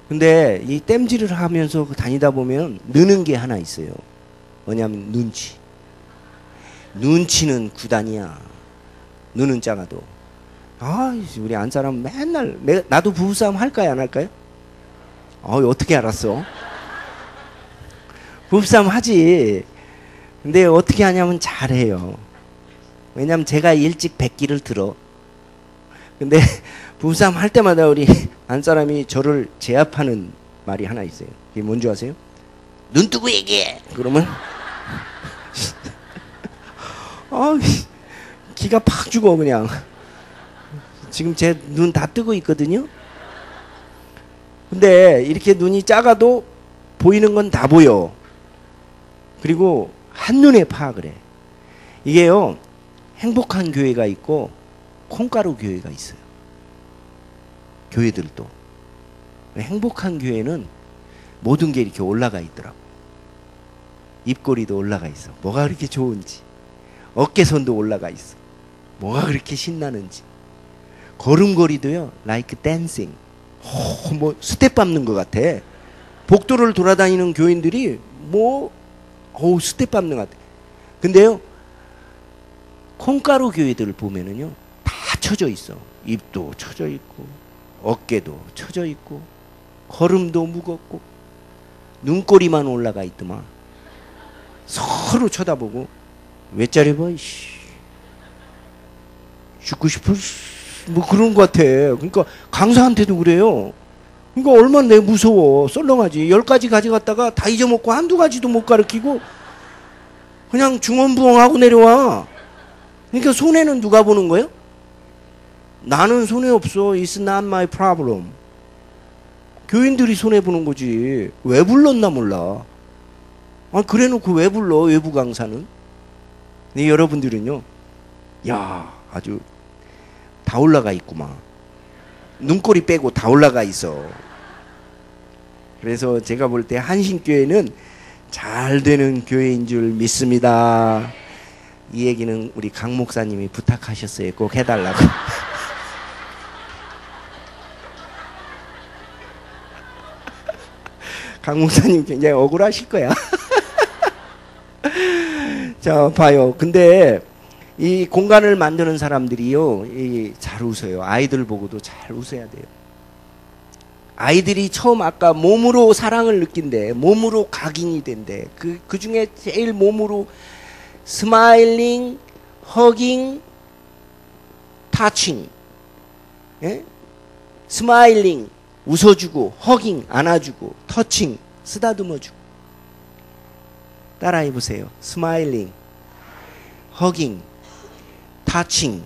근데 이 땜질을 하면서 다니다 보면 느는 게 하나 있어요. 뭐냐면 눈치. 눈치는 9단이야. 눈은 작아도. 우리 안사람 맨날 나도 부부싸움 할까요 안 할까요? 어떻게 알았어? 부부싸움 하지. 근데 어떻게 하냐면 잘해요. 왜냐면 제가 일찍 백기를 들어. 근데 부부싸움 할 때마다 우리 안사람이 저를 제압하는 말이 하나 있어요. 그게 뭔지 아세요? 눈 뜨고 얘기해. 그러면 기가 팍 죽어 그냥. 지금 제 눈 다 뜨고 있거든요. 근데 이렇게 눈이 작아도 보이는 건 다 보여. 그리고 한눈에 파악을 해. 이게요 행복한 교회가 있고 콩가루 교회가 있어요. 교회들도 행복한 교회는 모든 게 이렇게 올라가 있더라고. 입꼬리도 올라가 있어. 뭐가 그렇게 좋은지. 어깨선도 올라가 있어. 뭐가 그렇게 신나는지. 걸음걸이도요 like dancing. 뭐 스텝 밟는 것 같아. 복도를 돌아다니는 교인들이 스텝 밟는 것 같아. 근데요 콩가루 교회들을 보면은요 다 쳐져 있어. 입도 쳐져 있고 어깨도 쳐져 있고 걸음도 무겁고 눈꼬리만 올라가 있더만. 서로 쳐다보고 왜 짜려봐 죽고 싶어 뭐 그런 것 같아. 그러니까 강사한테도 그래요. 그러니까 얼마나 내 무서워. 썰렁하지. 10가지 가져갔다가 다 잊어먹고 한두 가지도 못 가르치고 그냥 중언부언하고 내려와. 그러니까 손해는 누가 보는 거예요? 나는 손해 없어. It's not my problem. 교인들이 손해 보는 거지. 왜 불렀나 몰라. 그래놓고 왜 불러 외부 강사는? 근데 여러분들은요 아주 다 올라가 있구만. 눈꼬리 빼고 다 올라가 있어. 그래서 제가 볼 때 한신교회는 잘 되는 교회인 줄 믿습니다. 이 얘기는 우리 강 목사님이 부탁하셨어요. 꼭 해달라고. 강 목사님 굉장히 억울하실 거야. 자, 봐요. 근데 이 공간을 만드는 사람들이요, 잘 웃어요. 아이들 보고도 잘 웃어야 돼요. 아이들이 처음 아까 몸으로 사랑을 느낀대. 몸으로 각인이 된대. 그 중에 제일 몸으로 스마일링, 허깅, 타칭. 예? 스마일링. 웃어주고, 허깅, 안아주고, 터칭, 쓰다듬어주고. 따라해 보세요. 스마일링, 허깅, 터칭.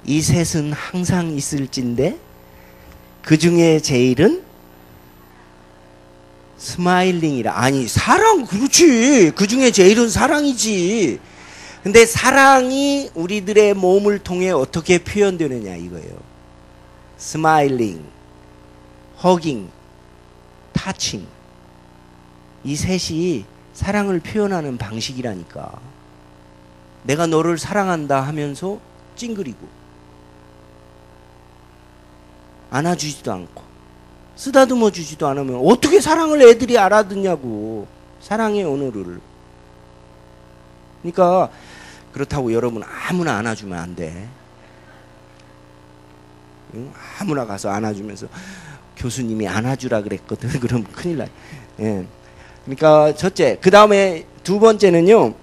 이 셋은 항상 있을진데 그 중에 제일은 스마일링이라. 아니, 사랑, 그렇지. 그 중에 제일은 사랑이지. 근데 사랑이 우리들의 몸을 통해 어떻게 표현되느냐 이거예요. 스마일링, 허깅, 타칭. 이 셋이 사랑을 표현하는 방식이라니까. 내가 너를 사랑한다 하면서 찡그리고, 안아주지도 않고, 쓰다듬어 주지도 않으면 어떻게 사랑을 애들이 알아듣냐고. 사랑의 언어를. 그러니까 그렇다고 여러분 아무나 안아주면 안 돼. 아무나 가서 안아주면서 교수님이 안아주라 그랬거든. 그럼 큰일 나. 예. 그러니까 첫째. 그 다음에 두 번째는요.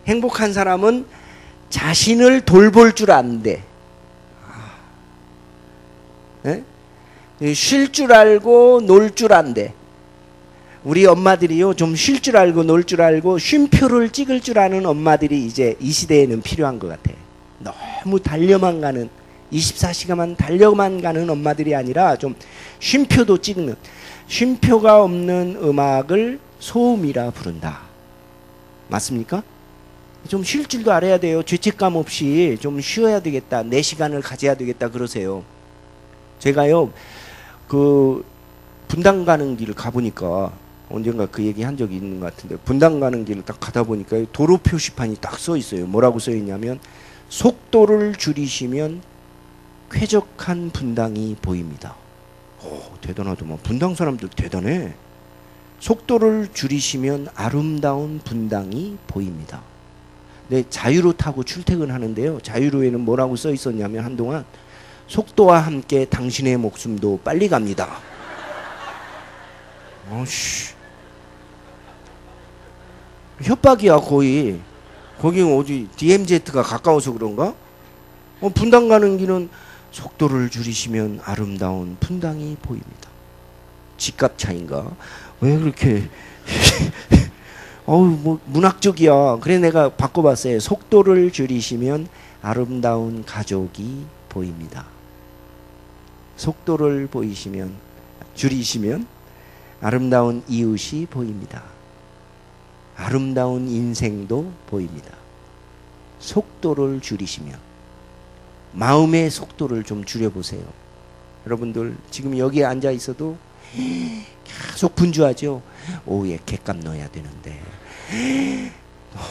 행복한 사람은 자신을 돌볼 줄 안대. 예? 쉴 줄 알고 놀 줄 안대. 우리 엄마들이요, 좀 쉴 줄 알고 놀 줄 알고 쉼표를 찍을 줄 아는 엄마들이 이제 이 시대에는 필요한 것 같아. 너무 달려만 가는, 24시간만 달려만 가는 엄마들이 아니라 좀 쉼표도 찍는, 쉼표가 없는 음악을 소음이라 부른다. 맞습니까? 좀 쉴 줄도 알아야 돼요. 죄책감 없이 좀 쉬어야 되겠다. 내 시간을 가져야 되겠다 그러세요. 제가요, 그 분당 가는 길을 가보니까, 언젠가 그 얘기 한 적이 있는 것 같은데, 분당 가는 길을 딱 가다 보니까 도로 표시판이 딱 써 있어요. 뭐라고 써 있냐면, 속도를 줄이시면 쾌적한 분당이 보입니다. 오, 대단하더만. 분당 사람들 대단해. 속도를 줄이시면 아름다운 분당이 보입니다. 네, 자유로 타고 출퇴근하는데요. 자유로에는 뭐라고 써 있었냐면, 한동안 속도와 함께 당신의 목숨도 빨리 갑니다. 어씨, 협박이야 거의. 거기는 어디 DMZ가 가까워서 그런가? 분당 가는 길은 속도를 줄이시면 아름다운 분당이 보입니다. 집값 차인가? 왜 그렇게 어우, 뭐 문학적이야. 그래 내가 바꿔봤어요. 속도를 줄이시면 아름다운 가족이 보입니다. 속도를 줄이시면 아름다운 이웃이 보입니다. 아름다운 인생도 보입니다. 속도를 줄이시면. 마음의 속도를 좀 줄여보세요. 여러분들 지금 여기에 앉아 있어도 계속 분주하죠. 오후에 객값 넣어야 되는데,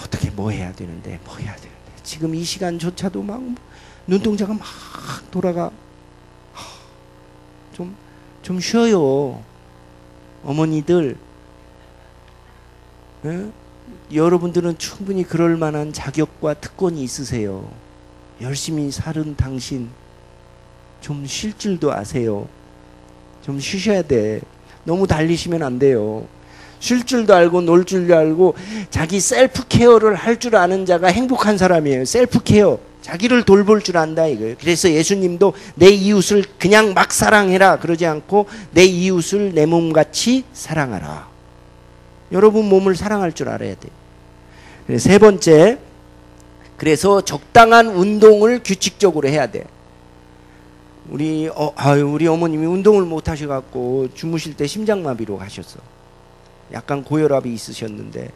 어떻게 뭐 해야 되는데. 지금 이 시간조차도 막 눈동자가 막 돌아가. 좀 쉬어요. 어머니들, 예? 여러분들은 충분히 그럴 만한 자격과 특권이 있으세요. 열심히 사는 당신, 좀 쉴 줄도 아세요. 좀 쉬셔야 돼. 너무 달리시면 안 돼요. 쉴 줄도 알고 놀 줄도 알고 자기 셀프 케어를 할 줄 아는 자가 행복한 사람이에요. 셀프 케어. 자기를 돌볼 줄 안다 이거예요. 그래서 예수님도 내 이웃을 그냥 막 사랑해라 그러지 않고 내 이웃을 내 몸같이 사랑하라. 여러분 몸을 사랑할 줄 알아야 돼요. 세 번째, 그래서 적당한 운동을 규칙적으로 해야 돼. 우리 어머님이 운동을 못 하셔갖고 주무실 때 심장마비로 가셨어. 약간 고혈압이 있으셨는데,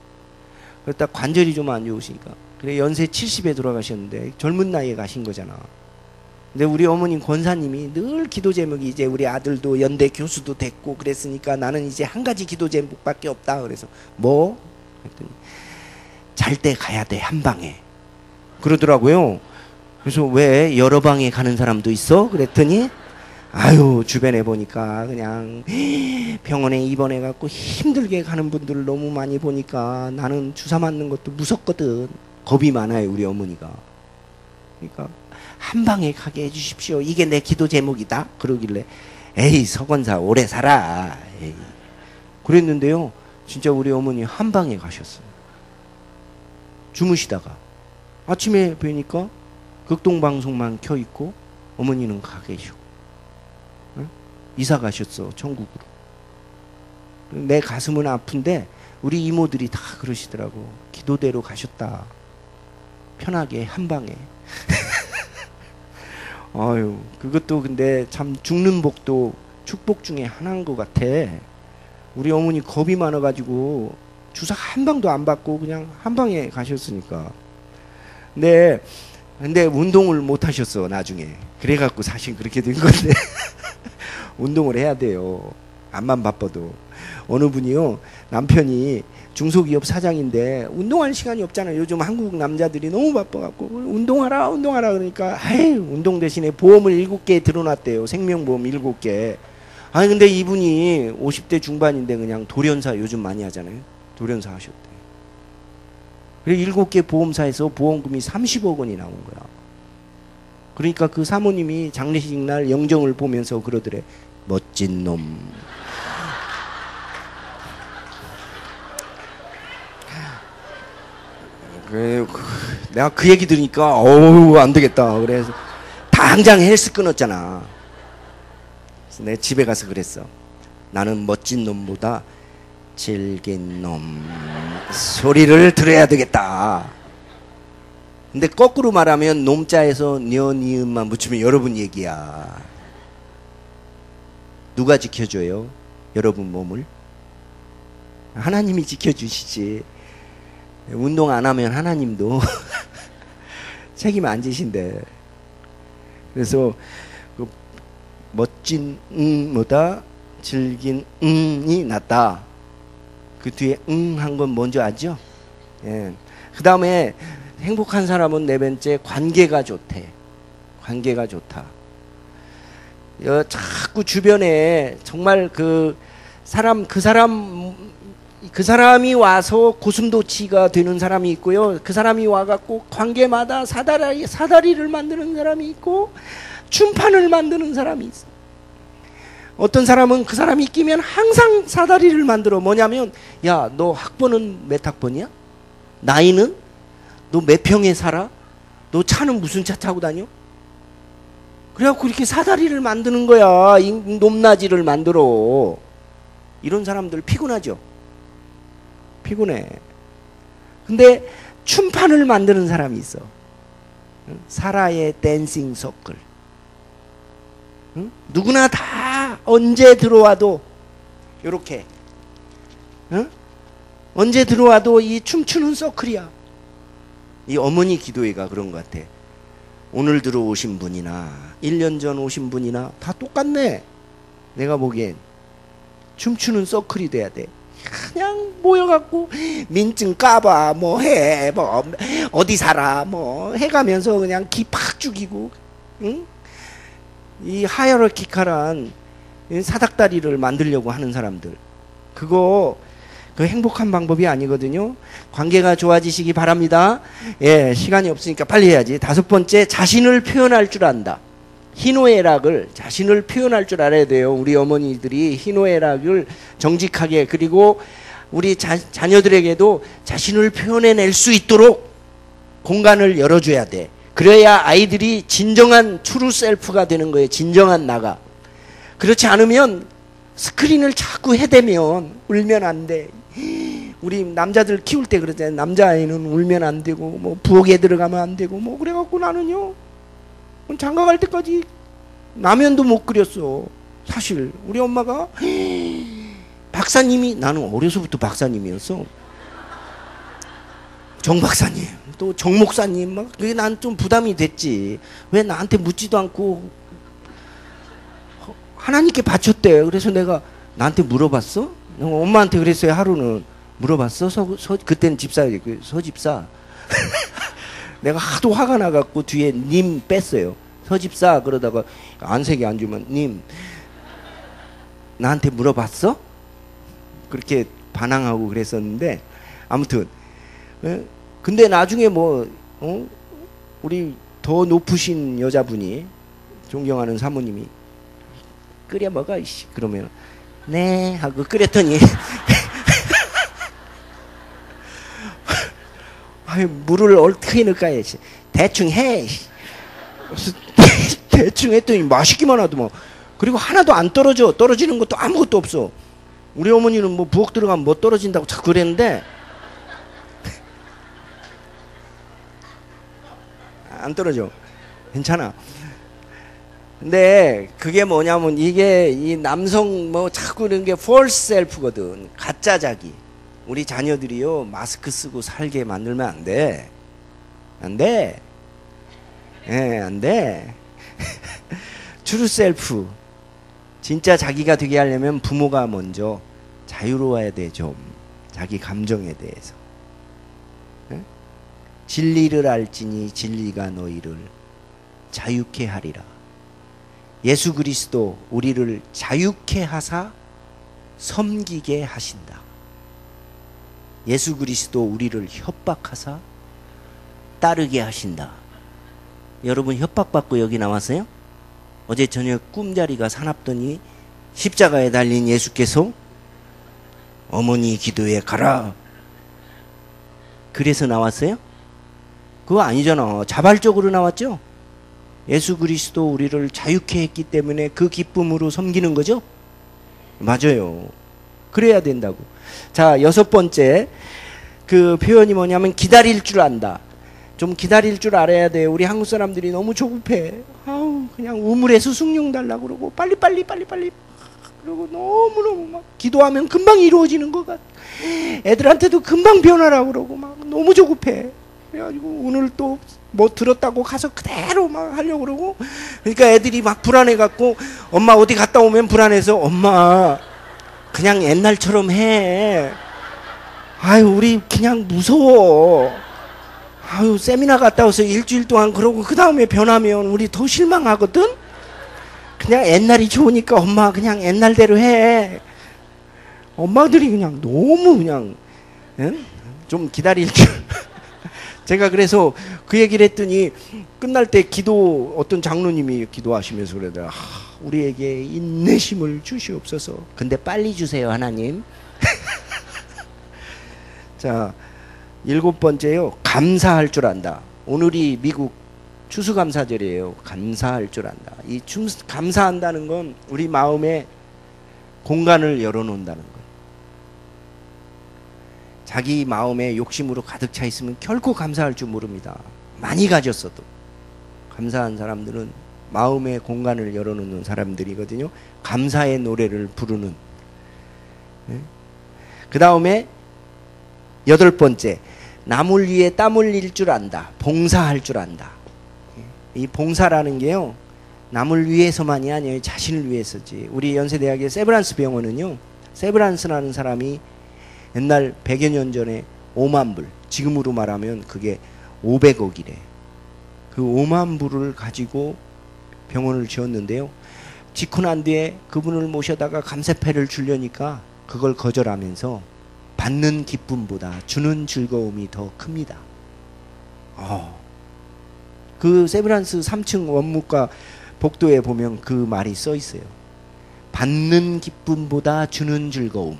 그러다 관절이 좀 안 좋으시니까. 그래 연세 70에 돌아가셨는데 젊은 나이에 가신 거잖아. 근데 우리 어머님 권사님이 늘 기도 제목이, 이제 우리 아들도 연대 교수도 됐고 그랬으니까 나는 이제 한 가지 기도 제목밖에 없다. 그래서 뭐? 그랬더니 잘 때 가야 돼, 한 방에. 그러더라고요. 그래서 왜 여러 방에 가는 사람도 있어? 그랬더니 아유, 주변에 보니까 그냥 병원에 입원해 갖고 힘들게 가는 분들을 너무 많이 보니까 나는 주사 맞는 것도 무섭거든. 겁이 많아요, 우리 어머니가. 그러니까 한 방에 가게 해주십시오. 이게 내 기도 제목이다. 그러길래 에이, 서건사 오래 살아. 에이. 그랬는데요, 진짜 우리 어머니 한 방에 가셨어요. 주무시다가 아침에 뵈니까 극동방송만 켜있고 어머니는 가 계시고. 응? 이사 가셨어, 천국으로. 내 가슴은 아픈데 우리 이모들이 다 그러시더라고. 기도대로 가셨다. 편하게 한 방에. 아유, 그것도 근데 참 죽는 복도 축복 중에 하나인 것 같아. 우리 어머니 겁이 많아가지고 주사 한 방도 안 받고 그냥 한 방에 가셨으니까. 근데 운동을 못 하셨어, 나중에. 그래갖고 사실 그렇게 된 건데. 운동을 해야 돼요. 암만 바빠도. 어느 분이요, 남편이 중소기업 사장인데 운동할 시간이 없잖아요. 요즘 한국 남자들이 너무 바빠갖고 운동하라 그러니까 운동 대신에 보험을 7개 들어놨대요. 생명보험 7개. 아니 근데 이분이 50대 중반인데 그냥 돌연사 요즘 많이 하잖아요. 돌연사 하셨대. 그래 7개 보험사에서 보험금이 30억 원이 나온 거야. 그러니까 그 사모님이 장례식 날 영정을 보면서 그러더래. 멋진 놈. 내가 그 얘기 들으니까 어우 안 되겠다. 그래서 당장 헬스 끊었잖아. 그래서 내 집에 가서 그랬어. 나는 멋진 놈보다 질긴 놈 소리를 들어야 되겠다. 근데 거꾸로 말하면 놈자에서 니은만 붙이면 여러분 얘기야. 누가 지켜줘요? 여러분 몸을? 하나님이 지켜주시지. 운동 안 하면 하나님도 책임 안 지신대. 그래서 그 멋진 보다 질긴 이 낫다. 그 뒤에 한 건 뭔지 아죠? 예. 그 다음에 행복한 사람은 네 번째 관계가 좋대. 관계가 좋다. 자꾸 주변에 정말 그 사람이 와서 고슴도치가 되는 사람이 있고요. 그 사람이 와갖고 관계마다 사다리를 만드는 사람이 있고 춤판을 만드는 사람이 있어. 어떤 사람은 그 사람이 끼면 항상 사다리를 만들어. 뭐냐면 야, 너 학번은 몇 학번이야? 나이는? 너 몇 평에 살아? 너 차는 무슨 차 타고 다녀? 그래갖고 이렇게 사다리를 만드는 거야. 높낮이를 만들어. 이런 사람들 피곤하죠? 피곤해. 근데 춤판을 만드는 사람이 있어. 사라의 댄싱 서클. 응? 누구나 다 언제 들어와도 요렇게 응? 언제 들어와도 이 춤추는 서클이야. 이 어머니 기도회가 그런 것 같아. 오늘 들어오신 분이나 1년 전 오신 분이나 다 똑같네. 내가 보기엔 춤추는 서클이 돼야 돼. 그냥 모여갖고 민증 까봐 뭐 해 뭐 어디 살아 뭐 해가면서 그냥 기 팍 죽이고 응? 이 하이어러키칼한 사닥다리를 만들려고 하는 사람들, 그거 그 행복한 방법이 아니거든요. 관계가 좋아지시기 바랍니다. 예, 시간이 없으니까 빨리 해야지. 5번째, 자신을 표현할 줄 안다. 희노애락을, 자신을 표현할 줄 알아야 돼요. 우리 어머니들이 희노애락을 정직하게, 그리고 우리 자녀들에게도 자신을 표현해낼 수 있도록 공간을 열어줘야 돼. 그래야 아이들이 진정한 트루 셀프가 되는 거예요. 진정한 나가. 그렇지 않으면 스크린을 자꾸 해대면 울면 안 돼. 우리 남자들 키울 때 그러잖아요. 남자아이는 울면 안 되고 뭐 부엌에 들어가면 안 되고 뭐 그래갖고 나는요 장가 갈 때까지 라면도 못 끓였어. 사실 우리 엄마가 박사님이, 나는 어려서부터 박사님이었어. 정 박사님, 또 정 목사님, 막 그게 난 좀 부담이 됐지. 왜 나한테 묻지도 않고 하나님께 바쳤대. 그래서 내가 나한테 물어봤어? 엄마한테 그랬어요. 하루는 물어봤어. 그때는 집사였지. 서집사. 내가 하도 화가 나갖고 뒤에 님 뺐어요. 서집사 그러다가 안색이 안 주면 님 나한테 물어봤어? 그렇게 반항하고 그랬었는데 아무튼 근데 나중에 뭐 우리 더 높으신 여자분이 존경하는 사모님이 끓여 먹어 이씨 그러면 네 하고 끓였더니 아유 물을 어떻게 넣을까 대충 해 대충 했더니 맛있기만 하더만 그리고 하나도 안 떨어져. 떨어지는 것도 아무것도 없어. 우리 어머니는 뭐 부엌 들어가면 뭐 떨어진다고 자꾸 그랬는데 안 떨어져. 괜찮아. 근데 그게 뭐냐면 이게 이 남성 뭐 자꾸 그런 게 false self거든. 가짜 자기. 우리 자녀들이요 마스크 쓰고 살게 만들면 안 돼. 안 돼. 예, 안 돼. true self. 진짜 자기가 되게 하려면 부모가 먼저 자유로워야 돼. 좀 자기 감정에 대해서. 예? 진리를 알지니 진리가 너희를 자유케 하리라. 예수 그리스도 우리를 자유케 하사 섬기게 하신다. 예수 그리스도 우리를 협박하사 따르게 하신다. 여러분 협박받고 여기 나왔어요? 어제 저녁 꿈자리가 사납더니 십자가에 달린 예수께서 어머니 기도에 가라. 그래서 나왔어요? 그거 아니잖아. 자발적으로 나왔죠? 예수 그리스도 우리를 자유케 했기 때문에 그 기쁨으로 섬기는 거죠? 맞아요. 그래야 된다고. 자, 6번째 그 표현이 뭐냐면 기다릴 줄 안다. 좀 기다릴 줄 알아야 돼요. 우리 한국 사람들이 너무 조급해. 아우 그냥 우물에서 숭늉 달라고 그러고 빨리빨리 그러고 너무너무 막 기도하면 금방 이루어지는 것 같아. 애들한테도 금방 변하라고 그러고 막 너무 조급해. 그래가지고 오늘 또 뭐 들었다고 가서 그대로 막 하려고 그러고, 그러니까 애들이 막 불안해갖고 엄마 어디 갔다 오면 불안해서 엄마 그냥 옛날처럼 해. 아유 우리 그냥 무서워. 아유 세미나 갔다 와서 일주일 동안 그러고 그 다음에 변하면 우리 더 실망하거든. 그냥 옛날이 좋으니까 엄마 그냥 옛날대로 해. 엄마들이 그냥 너무 그냥 응? 좀 기다릴 줄. 제가 그래서 그 얘기를 했더니 끝날 때 기도 어떤 장로님이 기도하시면서 그러더라. 우리에게 인내심을 주시옵소서. 근데 빨리 주세요 하나님. 자 7번째요. 감사할 줄 안다. 오늘이 미국 추수감사절이에요. 감사할 줄 안다. 이 감사한다는 건 우리 마음에 공간을 열어놓는다는 거예요. 자기 마음에 욕심으로 가득 차 있으면 결코 감사할 줄 모릅니다. 많이 가졌어도. 감사한 사람들은 마음의 공간을 열어놓는 사람들이거든요. 감사의 노래를 부르는. 그 다음에 8번째, 남을 위해 땀 흘릴 줄 안다. 봉사할 줄 안다. 이 봉사라는 게요, 남을 위해서만이 아니에요. 자신을 위해서지. 우리 연세대학의 세브란스 병원은요, 세브란스라는 사람이 옛날 100여 년 전에 5만 불, 지금으로 말하면 그게 500억이래. 그 5만 불을 가지고 병원을 지었는데요. 짓고 난 뒤에 그분을 모셔다가 감사패를 주려니까 그걸 거절하면서 받는 기쁨보다 주는 즐거움이 더 큽니다. 그 세브란스 3층 원무과 복도에 보면 그 말이 써 있어요. 받는 기쁨보다 주는 즐거움.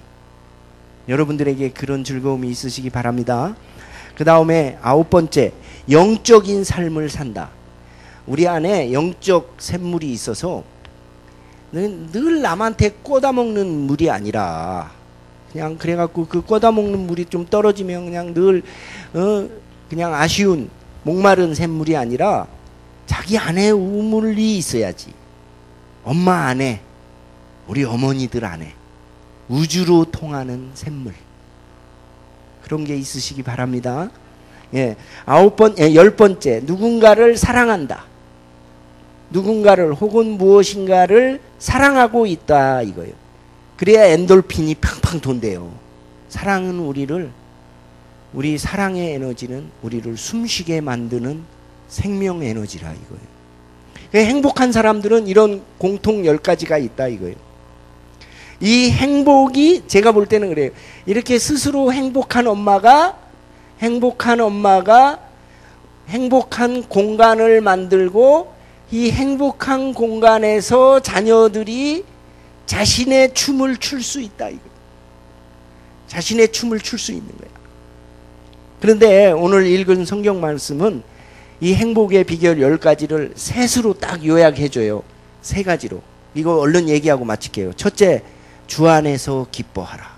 여러분들에게 그런 즐거움이 있으시기 바랍니다. 그 다음에 9번째, 영적인 삶을 산다. 우리 안에 영적 샘물이 있어서 늘 남한테 꽂아먹는 물이 아니라, 그냥 그래갖고 그 꽂아먹는 물이 좀 떨어지면 그냥 늘 그냥 아쉬운 목마른 샘물이 아니라 자기 안에 우물이 있어야지. 엄마 안에, 우리 어머니들 안에 우주로 통하는 샘물, 그런 게 있으시기 바랍니다. 예, 10번째, 누군가를 사랑한다. 누군가를 혹은 무엇인가를 사랑하고 있다 이거예요. 그래야 엔돌핀이 팡팡 돈대요. 사랑은 우리 사랑의 에너지는 우리를 숨쉬게 만드는 생명 에너지라 이거예요. 행복한 사람들은 이런 공통 10가지가 있다 이거예요. 이 행복이 제가 볼 때는 그래요. 이렇게 스스로 행복한 엄마가 행복한 공간을 만들고, 이 행복한 공간에서 자녀들이 자신의 춤을 출 수 있다 이거예요. 자신의 춤을 출 수 있는 거야. 그런데 오늘 읽은 성경 말씀은 이 행복의 비결 10가지를 셋으로 딱 요약해줘요. 3가지로. 이거 얼른 얘기하고 마칠게요. 첫째, 주 안에서 기뻐하라.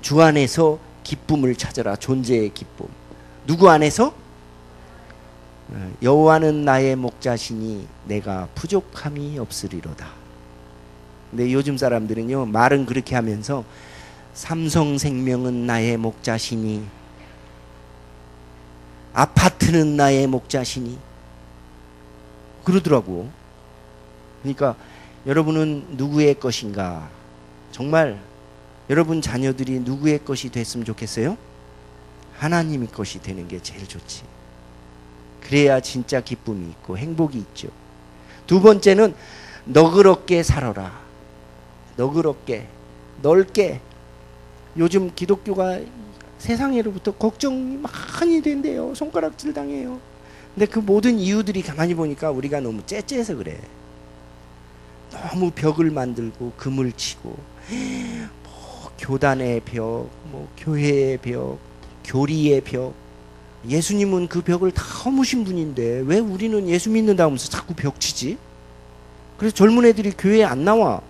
주 안에서 기쁨을 찾아라. 존재의 기쁨. 누구 안에서? 여호와는 나의 목자시니 내가 부족함이 없으리로다. 근데 요즘 사람들은요, 말은 그렇게 하면서 삼성생명은 나의 목자시니, 아파트는 나의 목자시니 그러더라고. 그러니까 여러분은 누구의 것인가? 정말 여러분 자녀들이 누구의 것이 됐으면 좋겠어요? 하나님의 것이 되는 게 제일 좋지. 그래야 진짜 기쁨이 있고 행복이 있죠. 두 번째는 너그럽게 살아라. 너그럽게, 넓게. 요즘 기독교가 세상으로부터 걱정이 많이 된대요. 손가락질 당해요. 근데 그 모든 이유들이 가만히 보니까 우리가 너무 째째해서 그래. 너무 벽을 만들고 금을 치고, 뭐 교단의 벽, 뭐 교회의 벽, 교리의 벽. 예수님은 그 벽을 다 허무신 분인데 왜 우리는 예수 믿는다 하면서 자꾸 벽 치지? 그래서 젊은 애들이 교회에 안 나와.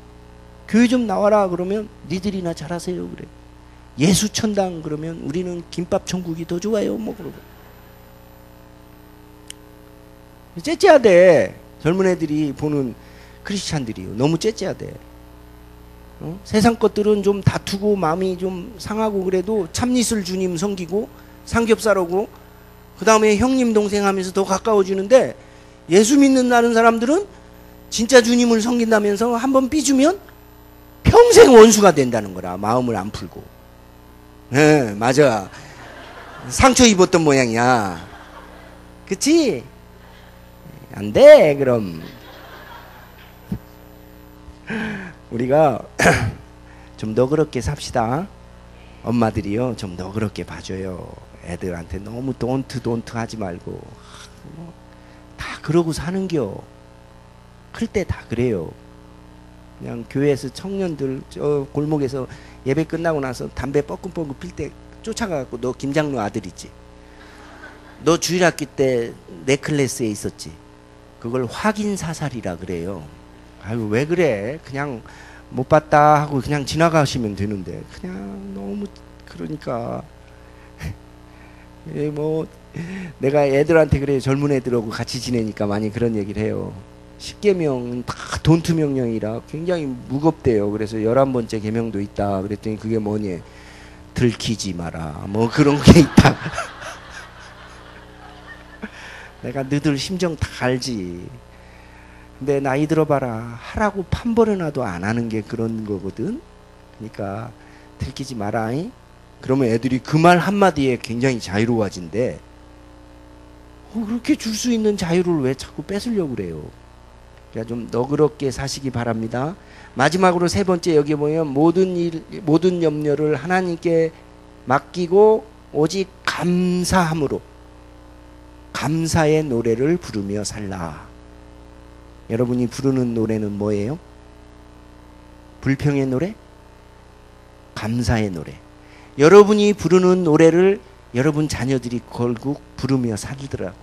교회 좀 나와라 그러면 니들이나 잘하세요 그래. 예수 천당 그러면 우리는 김밥 천국이 더 좋아요 뭐 그러고. 째째하대. 젊은 애들이 보는 크리스찬들이요. 너무 째째하대. 세상 것들은 좀 다투고 마음이 좀 상하고 그래도 참니슬 주님 섬기고 삼겹살하고 그 다음에 형님 동생 하면서 더 가까워지는데, 예수 믿는다는 사람들은 진짜 주님을 섬긴다면서 한번 삐주면 평생 원수가 된다는 거라. 마음을 안 풀고. 네, 맞아. 상처 입었던 모양이야. 그치? 안 돼, 그럼. 우리가 좀 너그럽게 삽시다. 엄마들이요, 좀 너그럽게 봐줘요. 애들한테 너무 돈트 하지 말고. 다 그러고 사는겨. 클 때 다 그래요. 그냥 교회에서 청년들 저 골목에서 예배 끝나고 나서 담배 뻐끔뻐끔 필 때 쫓아가갖고, 너 김장로 아들 있지? 너 주일학기 때 내 클래스에 있었지? 그걸 확인 사살이라 그래요. 아유, 왜 그래? 그냥 못 봤다 하고 그냥 지나가시면 되는데, 그냥 너무, 그러니까 뭐 내가 애들한테 그래요. 젊은 애들하고 같이 지내니까 많이 그런 얘기를 해요. 10계명은 다 돈투 명령이라 굉장히 무겁대요. 그래서 11번째 계명도 있다. 그랬더니 그게 뭐니? 들키지 마라. 뭐 그런 게 있다. 내가 너희들 심정 다 알지. 근데 나이 들어봐라. 하라고 판벌해놔도 안 하는 게 그런 거거든. 그러니까 들키지 마라. 그러면 애들이 그 말 한마디에 굉장히 자유로워진대. 그렇게 줄 수 있는 자유를 왜 자꾸 뺏으려고 그래요? 그러니까 좀 너그럽게 사시기 바랍니다. 마지막으로 세 번째, 여기 보면 모든 염려를 하나님께 맡기고 오직 감사함으로 감사의 노래를 부르며 살라. 여러분이 부르는 노래는 뭐예요? 불평의 노래? 감사의 노래. 여러분이 부르는 노래를 여러분 자녀들이 결국 부르며 살더라고.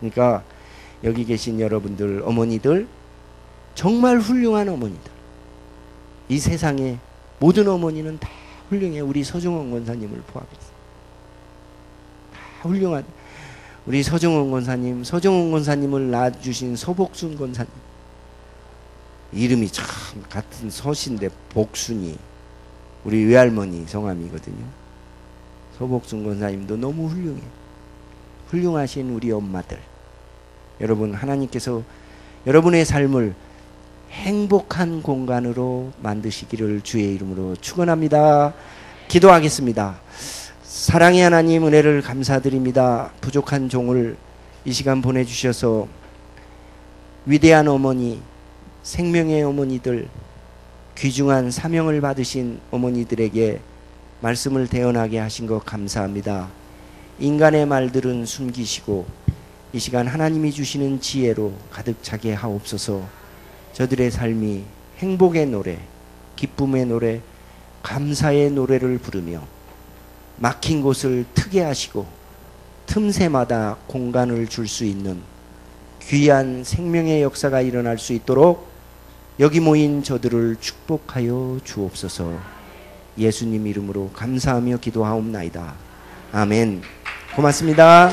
그러니까 여기 계신 여러분들, 어머니들, 정말 훌륭한 어머니들. 이 세상에 모든 어머니는 다 훌륭해. 우리 서중원 권사님을 포함해서 다 훌륭한. 우리 서중원 권사님을 낳아주신 서복순 권사님, 이름이 참 같은 서신데 복순이 우리 외할머니 성함이거든요. 서복순 권사님도 너무 훌륭해. 훌륭하신 우리 엄마들, 여러분, 하나님께서 여러분의 삶을 행복한 공간으로 만드시기를 주의 이름으로 축원합니다. 기도하겠습니다. 사랑의 하나님, 은혜를 감사드립니다. 부족한 종을 이 시간 보내주셔서 위대한 어머니, 생명의 어머니들, 귀중한 사명을 받으신 어머니들에게 말씀을 대언하게 하신 것 감사합니다. 인간의 말들은 숨기시고 이 시간 하나님이 주시는 지혜로 가득 차게 하옵소서. 저들의 삶이 행복의 노래, 기쁨의 노래, 감사의 노래를 부르며 막힌 곳을 트게 하시고 틈새마다 공간을 줄 수 있는 귀한 생명의 역사가 일어날 수 있도록 여기 모인 저들을 축복하여 주옵소서. 예수님 이름으로 감사하며 기도하옵나이다. 아멘. 고맙습니다.